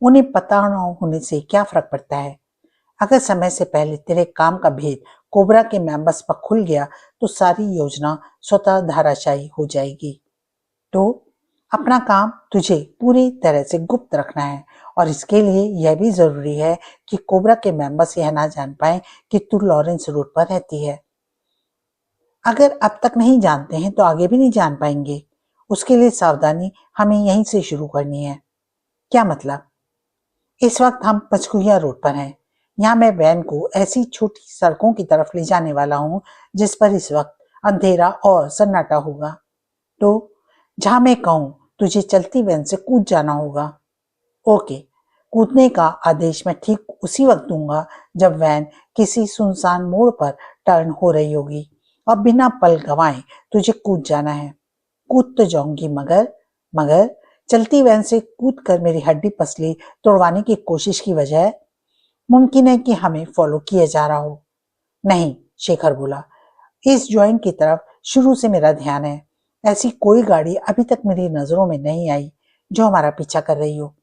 उन्हें पता ना होने से क्या फर्क पड़ता है? अगर समय से पहले तेरे काम का भेद कोबरा के मेंबर्स पर खुल गया तो सारी योजना स्वतः धाराशायी हो जाएगी। तो अपना काम तुझे पूरी तरह से गुप्त रखना है, और इसके लिए यह भी जरूरी है कि कोबरा के मेंबर्स यह ना जान पाए कि तू लॉरेंस रोड पर रहती है। अगर अब तक नहीं जानते हैं तो आगे भी नहीं जान पाएंगे। उसके लिए सावधानी हमें यहीं से शुरू करनी है। क्या मतलब? इस वक्त हम पंचकुहिया रोड पर हैं। यहाँ मैं वैन को ऐसी छोटी सड़कों की तरफ ले जाने वाला हूँ जिस पर इस वक्त अंधेरा और सन्नाटा होगा। तो जहां मैं कहूँ तुझे चलती वैन से कूद जाना होगा। ओके। कूदने का आदेश मैं ठीक उसी वक्त दूंगा जब वैन किसी सुनसान मोड़ पर टर्न हो रही होगी, और बिना पल गंवाए तुझे कूद जाना है। कूद तो जाऊंगी, मगर चलती वैन से कूद कर मेरी हड्डी पसली तोड़वाने की कोशिश की वजह मुमकिन है कि हमें फॉलो किया जा रहा हो। नहीं, शेखर बोला, इस जॉइंट की तरफ शुरू से मेरा ध्यान है। ऐसी कोई गाड़ी अभी तक मेरी नजरों में नहीं आई जो हमारा पीछा कर रही हो।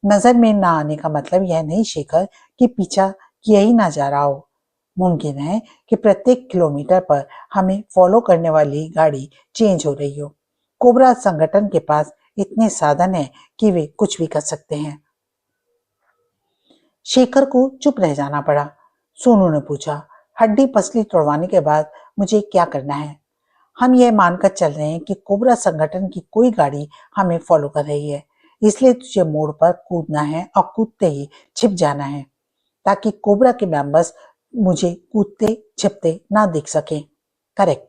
नजर में ना आने का मतलब यह नहीं शेखर कि पीछा किया ही ना जा रहा हो। मुमकिन है कि प्रत्येक किलोमीटर पर हमें फॉलो करने वाली गाड़ी चेंज हो रही हो। कोबरा संगठन के पास इतने साधन है कि वे कुछ भी कर सकते हैं। शेखर को चुप रह जाना पड़ा। सोनू ने पूछा, हड्डी पसली तोड़वाने के बाद मुझे क्या करना है? हम यह मानकर चल रहे हैं कि कोबरा संगठन की कोई गाड़ी हमें फॉलो कर रही है, इसलिए तुझे मोड़ पर कूदना है और कूदते ही छिप जाना है ताकि कोबरा के मेंबर्स मुझे कूदते छिपते ना देख सके। करेक्ट,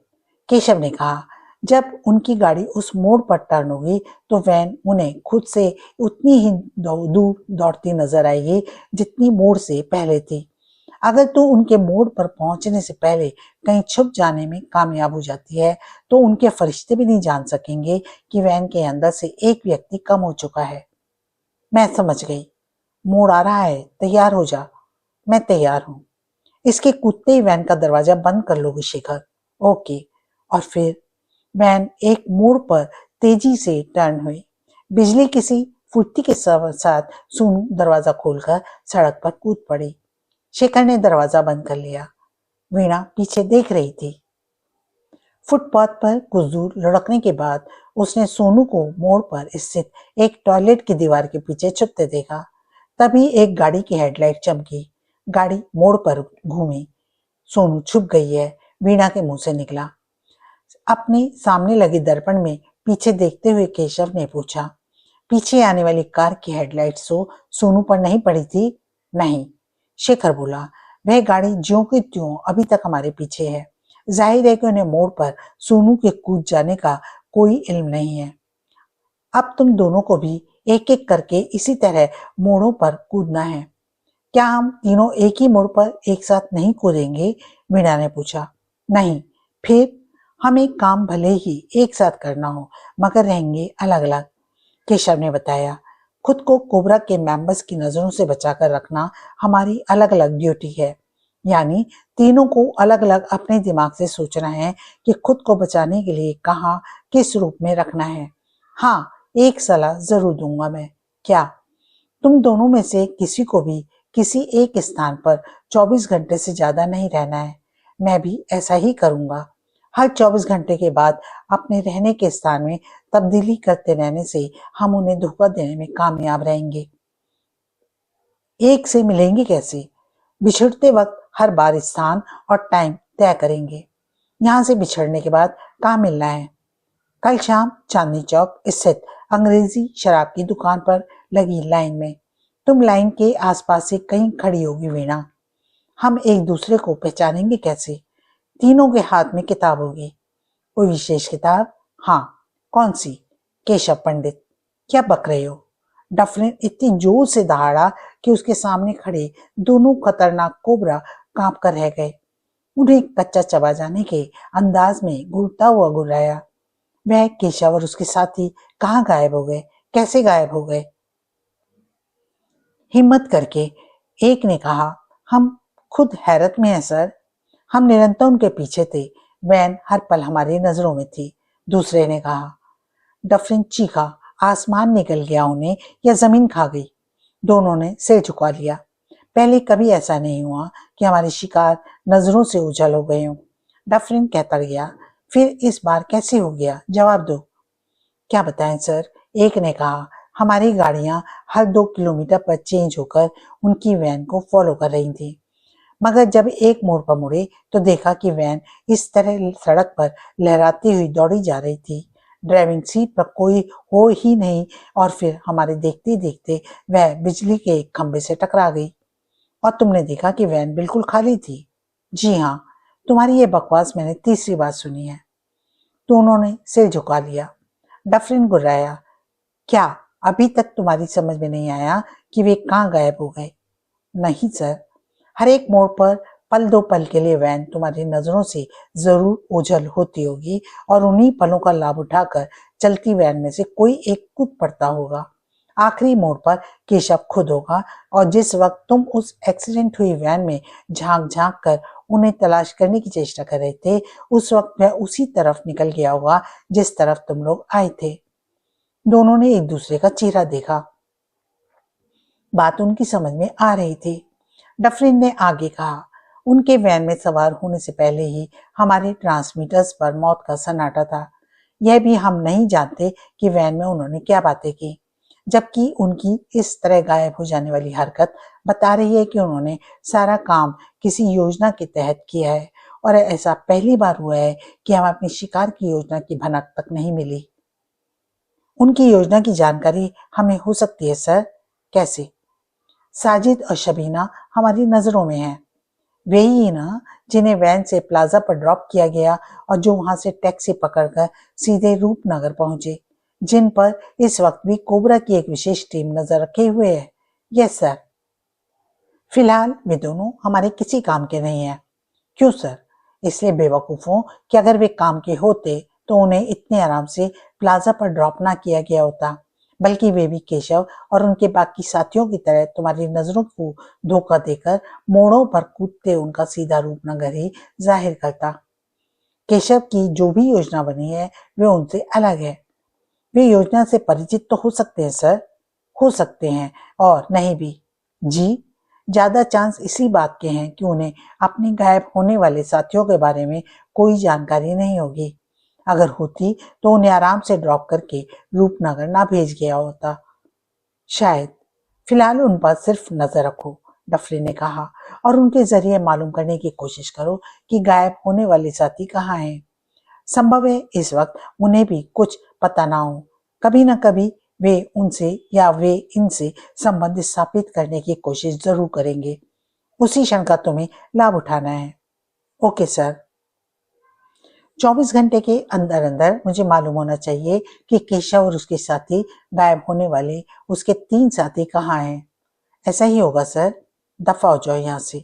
केशव ने कहा। जब उनकी गाड़ी उस मोड़ पर टर्न होगी तो वैन उन्हें खुद से उतनी ही दूर दौड़ती नजर आएगी जितनी मोड़ से पहले थी। अगर तू उनके मोड़ पर पहुंचने से पहले कहीं छुप जाने में कामयाब हो जाती है तो उनके फरिश्ते भी नहीं जान सकेंगे कि वैन के अंदर से एक व्यक्ति कम हो चुका है। मैं समझ गई। मोड़ आ रहा है, तैयार हो जा। मैं तैयार हूं। इसके कूदते ही वैन का दरवाजा बंद कर लोगे शेखर। ओके। और फिर वैन एक मोड़ पर तेजी से टर्न हुई। बिजली किसी फुर्ती के साथ सोनू दरवाजा खोलकर सड़क पर कूद पड़ी। शेखर ने दरवाजा बंद कर लिया। वीणा पीछे देख रही थी। फुटपाथ पर कुछ दूर लुढ़कने के बाद उसने सोनू को मोड़ पर स्थित एक टॉयलेट की दीवार के पीछे छुपते देखा। तभी एक गाड़ी की हेडलाइट चमकी। गाड़ी मोड़ पर घूमी। सोनू छुप गई है, वीणा के मुंह से निकला। अपने सामने लगे दर्पण में पीछे देखते हुए केशव ने पूछा, पीछे आने वाली कार की हेडलाइट सोनू पर नहीं पड़ी थी? नहीं, शेखर बोला। वह गाड़ी ज्यों की त्यों अभी तक हमारे पीछे है। जाहिर है कि उन्हें मोड़ पर सोनू के कूद जाने का कोई इल्म नहीं है। अब तुम दोनों को भी एक एक करके इसी तरह मोड़ों पर कूदना है। क्या हम तीनों एक ही मोड़ पर एक साथ नहीं कूदेंगे? वीणा ने पूछा। नहीं, फिर हमें काम भले ही एक साथ करना हो मगर रहेंगे अलग अलग, केशव ने बताया। खुद को कोबरा के मेंबर्स की नजरों से बचाकर रखना हमारी अलग अलग ड्यूटी है। यानी तीनों को अलग अलग अपने दिमाग से सोचना है कि खुद को बचाने के लिए कहाँ किस रूप में रखना है। हाँ, एक सलाह जरूर दूंगा मैं। क्या? तुम दोनों में से किसी को भी किसी एक स्थान पर 24 घंटे से ज्यादा नहीं रहना है। मैं भी ऐसा ही करूंगा। हर 24 घंटे के बाद अपने रहने के स्थान में तब्दीली करते रहने से हम उन्हें धोखा देने में कामयाब रहेंगे। एक से मिलेंगे कैसे? बिछड़ते वक्त हर बार स्थान और टाइम तय करेंगे। यहाँ से बिछड़ने के बाद कहाँ मिलना है? कल शाम चांदनी चौक स्थित अंग्रेजी शराब की दुकान पर लगी लाइन में। तुम लाइन के आसपास से कहीं खड़ी होगी वीणा। हम एक दूसरे को पहचानेंगे कैसे? तीनों के हाथ में किताब होगी। कोई विशेष किताब? हाँ। कौन सी? केशव पंडित। क्या बक रहे हो? डफरिन इतनी जोर से दहाड़ा कि उसके सामने खड़े दोनों खतरनाक कोबरा कांप कर रह गए। उन्हें कच्चा चबा जाने के अंदाज में घूरता हुआ गुर्राया। वह केशव और उसके साथी कहाँ गायब हो गए? कैसे गायब हो गए? हिम्मत करके एक ने कहा, हम खुद हैरत में हैं सर। हम निरंतर उनके पीछे थे। वैन हर पल हमारी नजरों में थी। दूसरे ने कहा। डफरिन चीखा, आसमान निकल गया उन्हें या जमीन खा गई? दोनों ने सिर झुका लिया। पहले कभी ऐसा नहीं हुआ कि हमारे शिकार नजरों से उछल हो गए हों। डफरिन कहता गया, फिर इस बार कैसे हो गया? जवाब दो। क्या बताएं सर? एक ने कहा, हमारी गाड़ियां हर 2 किलोमीटर पर चेंज होकर उनकी वैन को फॉलो कर रही थी, मगर जब एक मोड़ पर मुड़े तो देखा कि वैन इस तरह सड़क पर लहराती हुई दौड़ी जा रही थी। ड्राइविंग सीट पर कोई हो ही नहीं और फिर हमारे देखते देखते वह बिजली के एक खंभे से टकरा गई। और तुमने देखा कि वैन बिल्कुल खाली थी? जी हाँ। तुम्हारी ये बकवास मैंने तीसरी बार सुनी है। दोनों ने सिर झुका लिया। डफरिन गुर्राया, क्या अभी तक तुम्हारी समझ में नहीं आया कि वे कहाँ गायब हो गए? नहीं सर। हर एक मोड़ पर पल दो पल के लिए वैन तुम्हारी नजरों से जरूर ओझल होती होगी और उन्हीं पलों का लाभ उठाकर चलती वैन में से कोई एक कूद पड़ता होगा। आखिरी मोड़ पर केशव खुद होगा और जिस वक्त तुम उस एक्सीडेंट हुई वैन में झांक झांक कर उन्हें तलाश करने की चेष्टा कर रहे थे, उस वक्त वह उसी तरफ निकल गया होगा जिस तरफ तुम लोग आए थे। दोनों ने एक दूसरे का चेहरा देखा। बात उनकी समझ में आ रही थी। डफरिन ने आगे कहा, उनके वैन में सवार होने से पहले ही हमारे ट्रांसमीटर्स पर मौत का सन्नाटा था। यह भी हम नहीं जानते कि वैन में उन्होंने क्या बातें की, जबकि उनकी इस तरह गायब हो जाने वाली हरकत बता रही है कि उन्होंने सारा काम किसी योजना के तहत किया है और ऐसा पहली बार हुआ है कि हमें अपनी शिकार की योजना की भनक तक नहीं मिली। उनकी योजना की जानकारी हमें हो सकती है सर। कैसे? साजिद और शबीना हमारी नजरों में हैं। वे ही ना जिन्हें वैन से प्लाजा पर ड्रॉप किया गया और जो वहां से टैक्सी पकड़कर सीधे रूपनगर पहुंचे, जिन पर इस वक्त भी कोबरा की एक विशेष टीम नजर रखे हुए है। Yes sir. फिलहाल वे दोनों हमारे किसी काम के नहीं है। क्यों सर? इसलिए बेवकूफों कि अगर वे काम के होते तो उन्हें इतने आराम से प्लाजा पर ड्रॉप ना किया गया होता, बल्कि वे भी केशव और उनके बाकी साथियों की तरह तुम्हारी नजरों को धोखा देकर मोड़ों पर कूदते उनका सीधा रूपनगर ही जाहिर करता। केशव की जो भी योजना बनी है वे उनसे अलग है। वे योजना से परिचित तो हो सकते हैं सर, हो सकते हैं और नहीं भी। जी, ज्यादा चांस इसी बात के हैं कि उन्हें अपने गायब होने वाले साथियों के बारे में कोई जानकारी नहीं होगी। अगर होती तो उन्हें आराम से ड्रॉप करके रूपनगर ना भेज गया होता। शायद। फिलहाल उन पर सिर्फ नजर रखो, डफरी ने कहा, और उनके जरिए मालूम करने की कोशिश करो कि गायब होने वाले साथी कहाँ हैं। संभव है इस वक्त उन्हें भी कुछ पता ना हो। कभी न कभी वे उनसे या वे इनसे संबंध स्थापित करने की कोशिश जरूर करेंगे। उसी क्षण का तुम्हें लाभ उठाना है। Okay sir. 24 घंटे के अंदर अंदर मुझे मालूम होना चाहिए कि केशव और उसके साथी गायब होने वाले उसके 3 साथी कहाँ हैं। ऐसा ही होगा सर। दफा हो जाओ यहाँ से।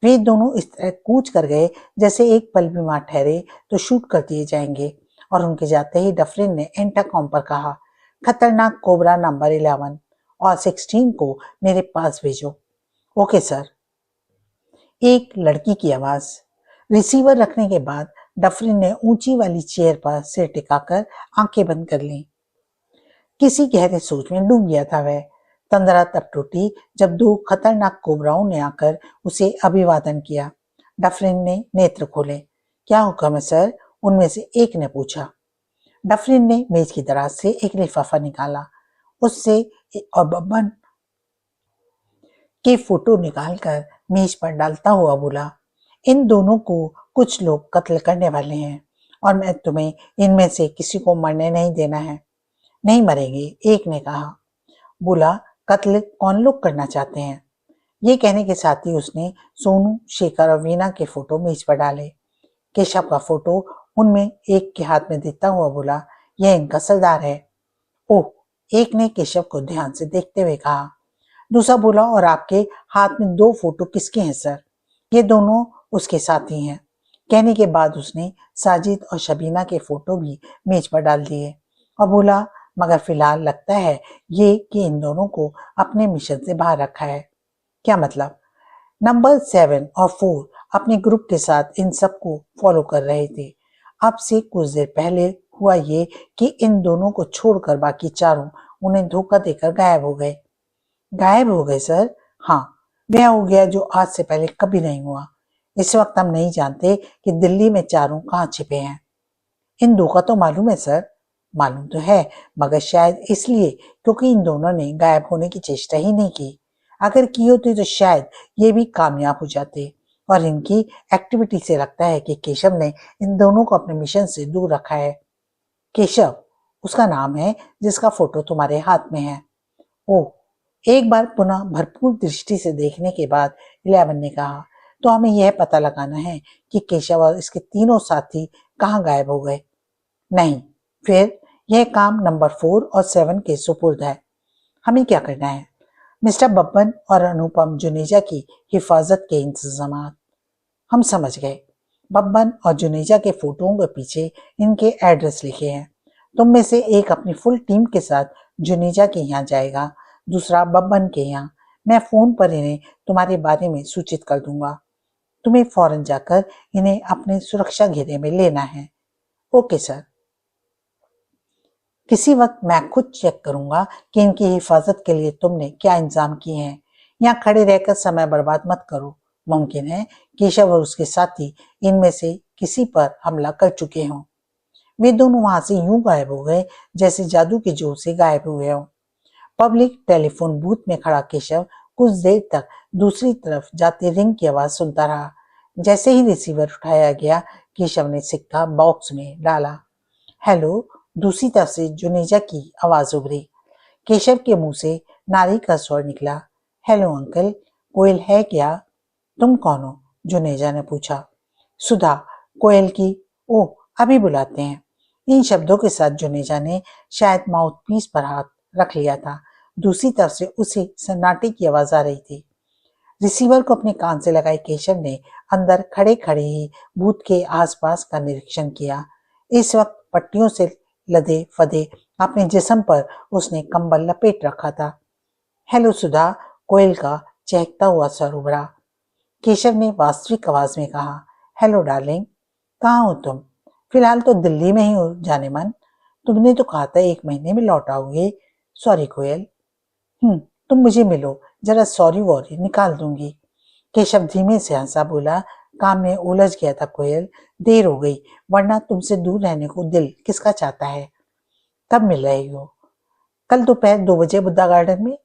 वे दोनों इस तरह कूच कर गए जैसे एक पल भी वहां ठहरे तो शूट कर दिए जाएंगे। और उनके जाते ही डफरिन ने इंटरकॉम पर कहा, खतरनाक कोबरा नंबर 11 और 16 को मेरे पास भेजो। Okay sir. एक लड़की की आवाज। रिसीवर रखने के बाद डफरिन ने ऊंची वाली चेयर पर सिर टिकाकर आंखें बंद कर ली। किसी गहरे सोच में डूब गया था वह। तंद्रा तब टूटी जब दो खतरनाक कोबराओं ने आकर उसे अभिवादन किया। डफरिन ने नेत्र खोले। क्या हुक्म है सर? उनमें से एक ने पूछा। डफरिन ने मेज की दराज से एक लिफाफा निकाला, उससे और बब्बन के फोटो निकालकर मेज पर डालता हुआ बोला, इन दोनों को कुछ लोग कत्ल करने वाले हैं और मैं तुम्हें इनमें से किसी को मरने नहीं देना है। नहीं मरेंगे, एक ने कहा। बोला, कत्ल कौन लोग करना चाहते हैं? ये कहने के साथ ही उसने सोनू, शेखर और वीना के फोटो मेज पर डाले। केशव का फोटो उनमें एक के हाथ में देता हुआ बोला, यह इनका सरदार है। ओह, एक ने केशव को ध्यान से देखते हुए कहा। दूसरा बोला, और आपके हाथ में दो फोटो किसके हैं सर? ये दोनों उसके साथी हैं। कहने के बाद उसने साजिद और शबीना के फोटो भी मेज पर डाल दिए और बोला, मगर फिलहाल लगता है ये कि इन दोनों को अपने मिशन से बाहर रखा है। क्या मतलब? नंबर 7 और 4 अपने ग्रुप के साथ इन सबको फॉलो कर रहे थे। अब से कुछ देर पहले हुआ ये कि इन दोनों को छोड़कर बाकी चारों उन्हें धोखा देकर गायब हो गए। गायब हो गए सर? हाँ, वह हो गया जो आज से पहले कभी नहीं हुआ। इस वक्त हम नहीं जानते कि दिल्ली में चारों कहाँ छिपे हैं। इन दो का तो मालूम है सर। मालूम तो है, मगर शायद इसलिए क्योंकि इन दोनों ने गायब होने की चेष्टा ही नहीं की। अगर की होती तो शायद ये भी कामयाब हो जाते। और इनकी एक्टिविटी से लगता है कि केशव ने इन दोनों को अपने मिशन से दूर रखा है। केशव उसका नाम है जिसका फोटो तुम्हारे हाथ में है। ओह, एक बार पुनः भरपूर दृष्टि से देखने के बाद 11 ने कहा, तो हमें यह पता लगाना है कि केशव और इसके तीनों साथी कहाँ गायब हो गए। नहीं, फिर यह काम नंबर 4 और 7 के सुपुर्द है। हमें क्या करना है? मिस्टर बब्बन और अनुपम जुनेजा की हिफाजत के इंतजाम। हम समझ गए। बब्बन और जुनेजा के फोटोओं के पीछे इनके एड्रेस लिखे हैं। तुम में से एक अपनी फुल टीम के साथ जुनेजा के यहाँ जाएगा, दूसरा बब्बन के यहाँ। मैं फोन पर इन्हें तुम्हारे बारे में सूचित कर दूंगा। तुम्हें फौरन जाकर इन्हें अपने सुरक्षा घेरे में लेना है। Okay sir. किसी वक्त मैं खुद चेक करूंगा कि इनकी हिफाजत के लिए तुमने क्या इंतजाम किए हैं। यहाँ खड़े रहकर समय बर्बाद मत करो। मुमकिन है केशव और उसके साथी इनमें से किसी पर हमला कर चुके हों। वे दोनों वहां से यूं गायब हो गए जैसे जादू के जोर से गायब हुए हों। पब्लिक टेलीफोन बूथ में खड़ा केशव कुछ देर तक दूसरी तरफ जाते रिंग की आवाज सुनता रहा। जैसे ही रिसीवर उठाया गया, केशव ने सिक्का बॉक्स में डाला। हेलो, दूसरी तरफ से जुनेजा की आवाज उभरी। केशव के मुंह से नारी का स्वर निकला। हेलो अंकल, कोयल है क्या? तुम कौन हो? जुनेजा ने पूछा। सुधा, कोयल की। ओह, अभी बुलाते हैं। इन शब्दों के साथ जुनेजा ने शायद माउथपीस पर हाथ रख लिया था। दूसरी तरफ से उसे सन्नाटे की आवाज आ रही थी। रिसीवर को अपने कान से लगाए केशव ने अंदर खड़े खड़े ही बूथ के आसपास का निरीक्षण किया। इस वक्त पट्टियों से लदे फदे अपने जिस्म पर उसने कंबल लपेट रखा था। हेलो सुधा, कोयल का चहकता हुआ सर उभरा। केशव ने वास्तविक आवाज में कहा, हेलो डार्लिंग, कहाँ हो तुम? फिलहाल तो दिल्ली में ही हो जाने मन। तुमने तो कहा था 1 महीने में लौट आओगे। सॉरी कोयल। तुम मुझे मिलो, जरा सॉरी वॉरी निकाल दूंगी। केशव धीमे से हंसा, बोला, काम में उलझ गया था कोयल, देर हो गई, वरना तुमसे दूर रहने को दिल किसका चाहता है। कब मिल रही हो? कल दोपहर 2 बजे बुद्धा गार्डन में,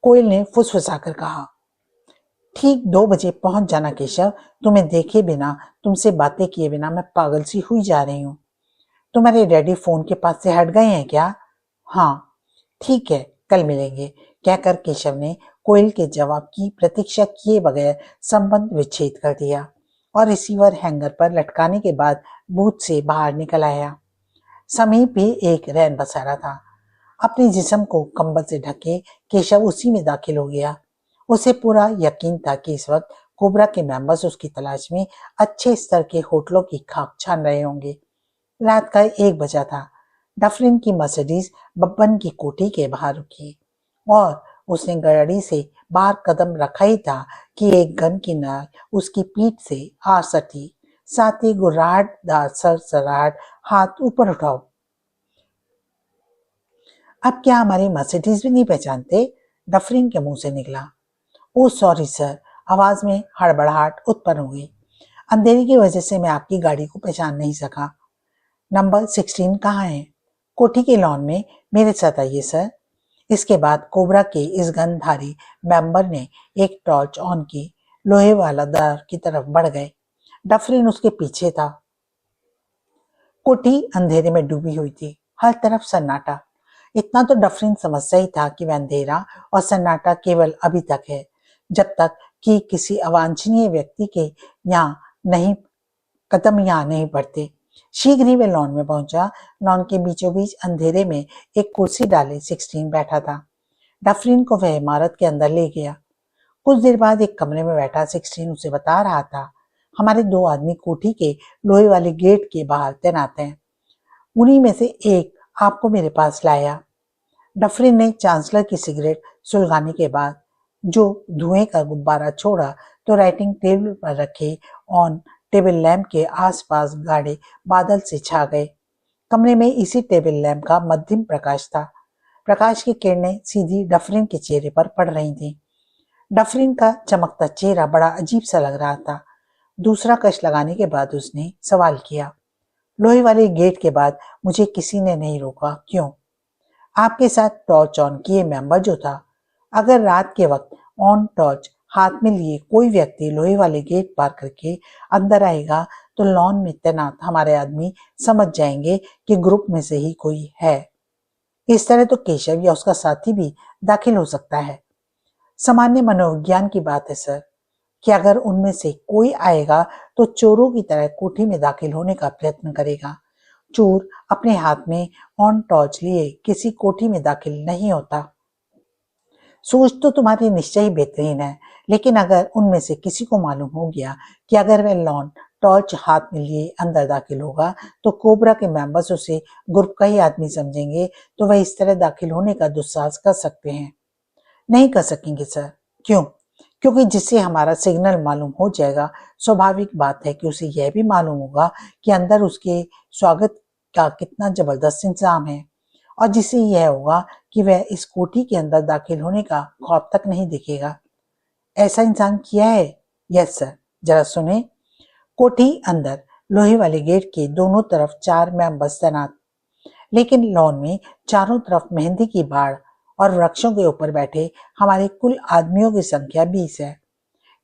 कोयल ने फुसफुसाकर कहा। ठीक 2 बजे पहुंच जाना केशव। तुम्हें देखे बिना, तुमसे बातें किए बिना मैं पागल सी हुई जा रही हूँ। तुम्हारे डैडी फोन के पास से हट गए हैं क्या? हाँ, ठीक है, कल मिलेंगे, कहकर केशव ने कोयल के जवाब की प्रतीक्षा किए बगैर संबंध विच्छेद कर दिया और रिसीवर हैंगर पर लटकाने के बाद बूथ से बाहर निकल आया। समीप ही एक रैन बसेरा था। अपने जिस्म को कंबल से ढके केशव उसी में दाखिल हो गया। उसे पूरा यकीन था कि इस वक्त कोबरा के मेंबर्स उसकी तलाश में अच्छे स्तर के होटलों की खाक छान रहे होंगे। रात का 1 बजा था। डफरिन की मर्सिडीज बब्बन की कोठी के बाहर रुकी और उसने गाड़ी से बाहर कदम रखा ही था कि एक गन की नाल उसकी पीठ से आ सटी। साथ ही गुर्राहटदार सरसराहट, हाथ ऊपर उठाओ। अब क्या हमारी मर्सिडीज भी नहीं पहचानते? डफरिन के मुंह से निकला। ओ सॉरी सर, आवाज में हड़बड़ाहट उत्पन्न हुई। अंधेरे की वजह से मैं आपकी गाड़ी को पहचान नहीं सका। नंबर 16 कहाँ है? कोठी के लॉन में मेरे साथ आइए सर। इसके बाद कोबरा के इस गनधारी मेंबर ने एक टॉर्च ऑन की, लोहे वाला द्वार की तरफ बढ़ गए। डफरिन उसके पीछे था। कोठी अंधेरे में डूबी हुई थी, हर तरफ सन्नाटा। इतना तो डफरिन समझता ही था कि वह अंधेरा और सन्नाटा केवल अभी तक है, जब तक कि किसी अवांछनीय व्यक्ति के यहाँ नहीं कदम यहाँ नहीं पड़ते। शीघ्र ही वह लॉन में पहुंचा। लॉन के बीचों बीच अंधेरे में एक कुर्सी डाले 16 बैठा था। डफरिन को वह इमारत के अंदर ले गया। कुछ देर बाद एक कमरे में बैठा 16 उसे बता रहा था, हमारे 2 आदमी कोठी के लोहे वाले गेट के बाहर तैनात हैं। उन्हीं में से एक आपको मेरे पास लाया। डफरिन ने चांसलर की सिगरेट सुलगाने के बाद जो धुएं का गुब्बारा छोड़ा तो राइटिंग टेबल पर रखे ऑन टेबल लैंप के आसपास गाढ़े बादल से छा गए। कमरे में इसी टेबल लैंप का मध्यम प्रकाश था। प्रकाश की किरणें सीधी डफरिन के चेहरे पर पड़ रही थीं। डफरिन का चमकता चेहरा बड़ा अजीब सा लग रहा था। दूसरा कश लगाने के बाद उसने सवाल किया, लोहे वाले गेट के बाद मुझे किसी ने नहीं रोका, क्यों? आपके साथ टॉर्च ऑन किए मेंबर जो था, अगर रात के वक्त ऑन टॉर्च हाथ में लिए कोई व्यक्ति लोहे वाले गेट पार करके अंदर आएगा तो लॉन में तैनात हमारे आदमी समझ जाएंगे कि ग्रुप में से ही कोई है। इस तरह तो केशव या उसका साथी भी दाखिल हो सकता है। सामान्य मनोविज्ञान की बात है सर, कि अगर उनमें से कोई आएगा तो चोरों की तरह कोठी में दाखिल होने का प्रयत्न करेगा। चोर अपने हाथ में ऑन टॉर्च लिए किसी कोठी में दाखिल नहीं होता। सोच तो तुम्हारी निश्चय ही बेहतरीन है, लेकिन अगर उनमें से किसी को मालूम हो गया कि अगर वह लॉन टॉर्च हाथ में लिए अंदर दाखिल होगा तो कोबरा के मेंबर्स उसे ग्रुप का ही आदमी समझेंगे, तो वह इस तरह दाखिल होने का दुस्साहस कर सकते हैं। नहीं कर सकेंगे सर। क्यों? क्योंकि जिससे हमारा सिग्नल मालूम हो जाएगा, स्वाभाविक बात है कि उसे यह भी मालूम होगा कि अंदर उसके स्वागत का कितना जबरदस्त इंतजाम है, और जिससे यह होगा कि वह इस कोठी के अंदर दाखिल होने का ख्वाब तक नहीं दिखेगा। ऐसा इंसान किया है? Yes sir. जरा सुने। कोठी अंदर लोहे वाले गेट के दोनों तरफ 4 मेंबर्स तैनात, लेकिन लॉन में चारों तरफ मेहंदी की बाढ़ और वृक्षों के ऊपर बैठे हमारे कुल आदमियों की संख्या 20 है।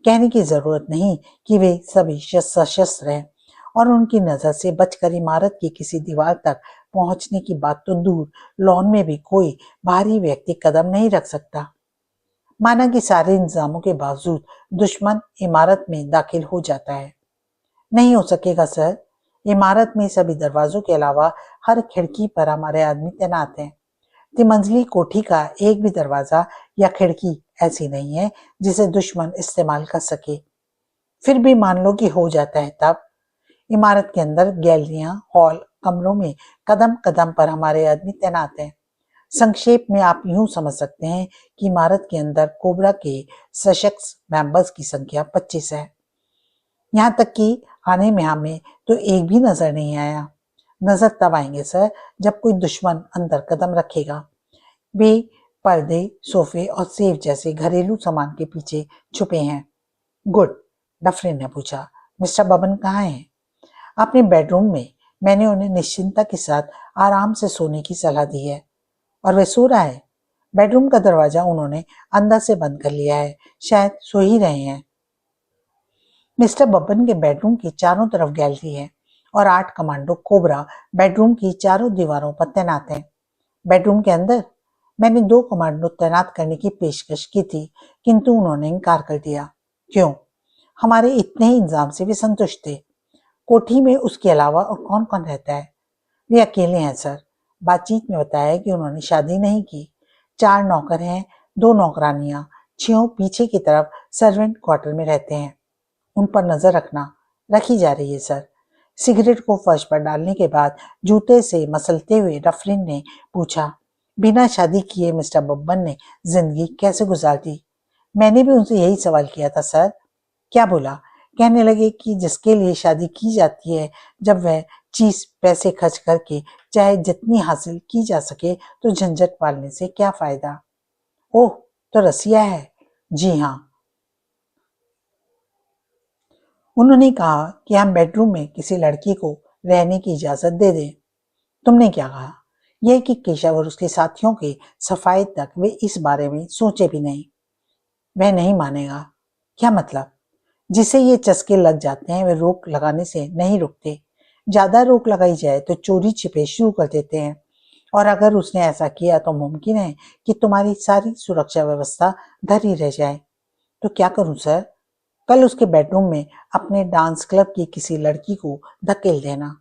कहने की जरूरत नहीं कि वे सभी सशस्त्र हैं, और उनकी नजर से बचकर इमारत की किसी दीवार तक पहुंचने की बात तो दूर, लॉन में भी कोई बाहरी व्यक्ति कदम नहीं रख सकता। माना कि सारे इंतजामों के बावजूद दुश्मन इमारत में दाखिल हो जाता है। नहीं हो सकेगा सर। इमारत में सभी दरवाजों के अलावा हर खिड़की पर हमारे आदमी तैनात हैं। तिमंजिली कोठी का एक भी दरवाजा या खिड़की ऐसी नहीं है जिसे दुश्मन इस्तेमाल कर सके। फिर भी मान लो कि हो जाता है, तब इमारत के अंदर गैलरियां, हॉल, कमरों में कदम कदम पर हमारे आदमी तैनात हैं। संक्षेप में आप यूं समझ सकते हैं कि इमारत के अंदर कोबरा के सशक्त मेंबर्स की संख्या 25 है। यहाँ तक कि आने में हमें तो एक भी नजर नहीं आया। नजर तब आएंगे सर जब कोई दुश्मन अंदर कदम रखेगा। वे पर्दे, सोफे और सेफ जैसे घरेलू सामान के पीछे छुपे हैं। गुड। डफरिन ने पूछा, मिस्टर बबन कहाँ हैं? अपने बेडरूम में। मैंने उन्हें निश्चिंतता के साथ आराम से सोने की सलाह दी है। और वे सो रहा है? बेडरूम का दरवाजा उन्होंने अंदर से बंद कर लिया है, शायद सो ही रहे हैं। मिस्टर बब्बन के बेडरूम की चारों तरफ गैलरी है और 8 कमांडो कोबरा बेडरूम की चारों दीवारों पर तैनात हैं। बेडरूम के अंदर मैंने 2 कमांडो तैनात करने की पेशकश की थी, किंतु उन्होंने इनकार कर दिया। क्यों? हमारे इतने ही इंतजाम से वे संतुष्ट थे। कोठी में उसके अलावा और कौन कौन रहता है? वे अकेले हैं सर। बातचीत में बताया कि उन्होंने शादी नहीं की। 4 नौकर हैं, 2 नौकरानियां। 6 पीछे की तरफ सर्वेंट क्वार्टर में रहते हैं। उन पर नजर रखी जा रही है सर। सिगरेट को फर्श पर डालने के बाद जूते से मसलते हुए डफरिन ने पूछा, बिना शादी किए मिस्टर बब्बन ने जिंदगी कैसे गुजार दी? मैंने भी उनसे यही सवाल किया था सर। क्या बोला? कहने लगे कि जिसके लिए शादी की जाती है, जब वह चीज पैसे खर्च करके चाहे जितनी हासिल की जा सके, तो झंझट पालने से क्या फायदा? ओह, तो रसिया है। जी हाँ। उन्होंने कहा कि हम बेडरूम में किसी लड़की को रहने की इजाजत दे दें। तुमने क्या कहा? यह कि केशव और उसके साथियों के सफाई तक वे इस बारे में सोचे भी नहीं। वह नहीं मानेगा। क्या मतलब? जिसे ये चस्के लग जाते हैं वे रोक लगाने से नहीं रुकते। ज्यादा रोक लगाई जाए तो चोरी छिपे शुरू कर देते हैं, और अगर उसने ऐसा किया तो मुमकिन है कि तुम्हारी सारी सुरक्षा व्यवस्था धरी रह जाए। तो क्या करूं सर? कल उसके बेडरूम में अपने डांस क्लब की किसी लड़की को धकेल देना।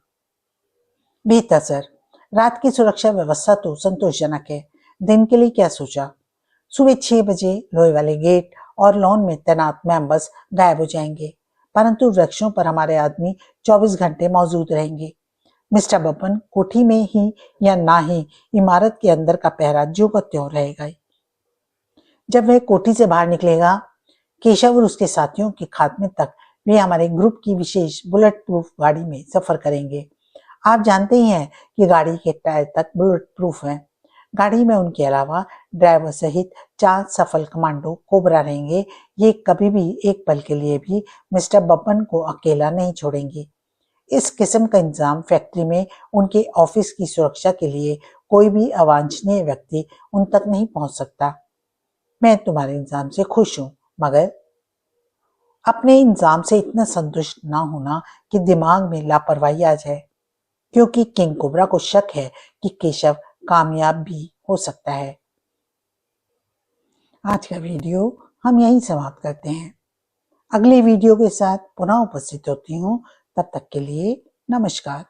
बेहतर सर। रात की सुरक्षा व्यवस्था तो संतोषजनक है। दिन के लिए क्या सोचा? सुबह 6 बजे लोहे वाले गेट और लॉन में तैनात मेंबर्स गायब हो जाएंगे, परंतु वृक्षों पर हमारे आदमी 24 घंटे मौजूद रहेंगे। मिस्टर बब्बन कोठी में ही या ना ही, इमारत के अंदर का पहरा ज्यों का त्यों रहेगा। जब वह कोठी से बाहर निकलेगा, केशव और उसके साथियों के खात्मे तक वे हमारे ग्रुप की विशेष बुलेट प्रूफ गाड़ी में सफर करेंगे। आप जानते ही हैं कि गाड़ी के टायर तक बुलेट प्रूफ हैं। गाड़ी में उनके अलावा ड्राइवर सहित 4 सफल कमांडो कोबरा रहेंगे। ये कभी भी एक पल के लिए भी मिस्टर बब्बन को अकेला नहीं छोड़ेंगे। इस किस्म का इंतजाम फैक्ट्री में उनके ऑफिस की सुरक्षा के लिए कोई भी अवांछनीय व्यक्ति उन तक नहीं पहुंच सकता। मैं तुम्हारे इंतजाम से खुश हूं, मगर अपने इंतजाम से इतना संतुष्ट ना होना कि दिमाग में लापरवाही आ जाए, क्योंकि किंग कोबरा को शक है कि केशव कामयाब भी हो सकता है। आज का वीडियो हम यहीं समाप्त करते हैं। अगले वीडियो के साथ पुनः उपस्थित होती हूँ। तब तक के लिए नमस्कार।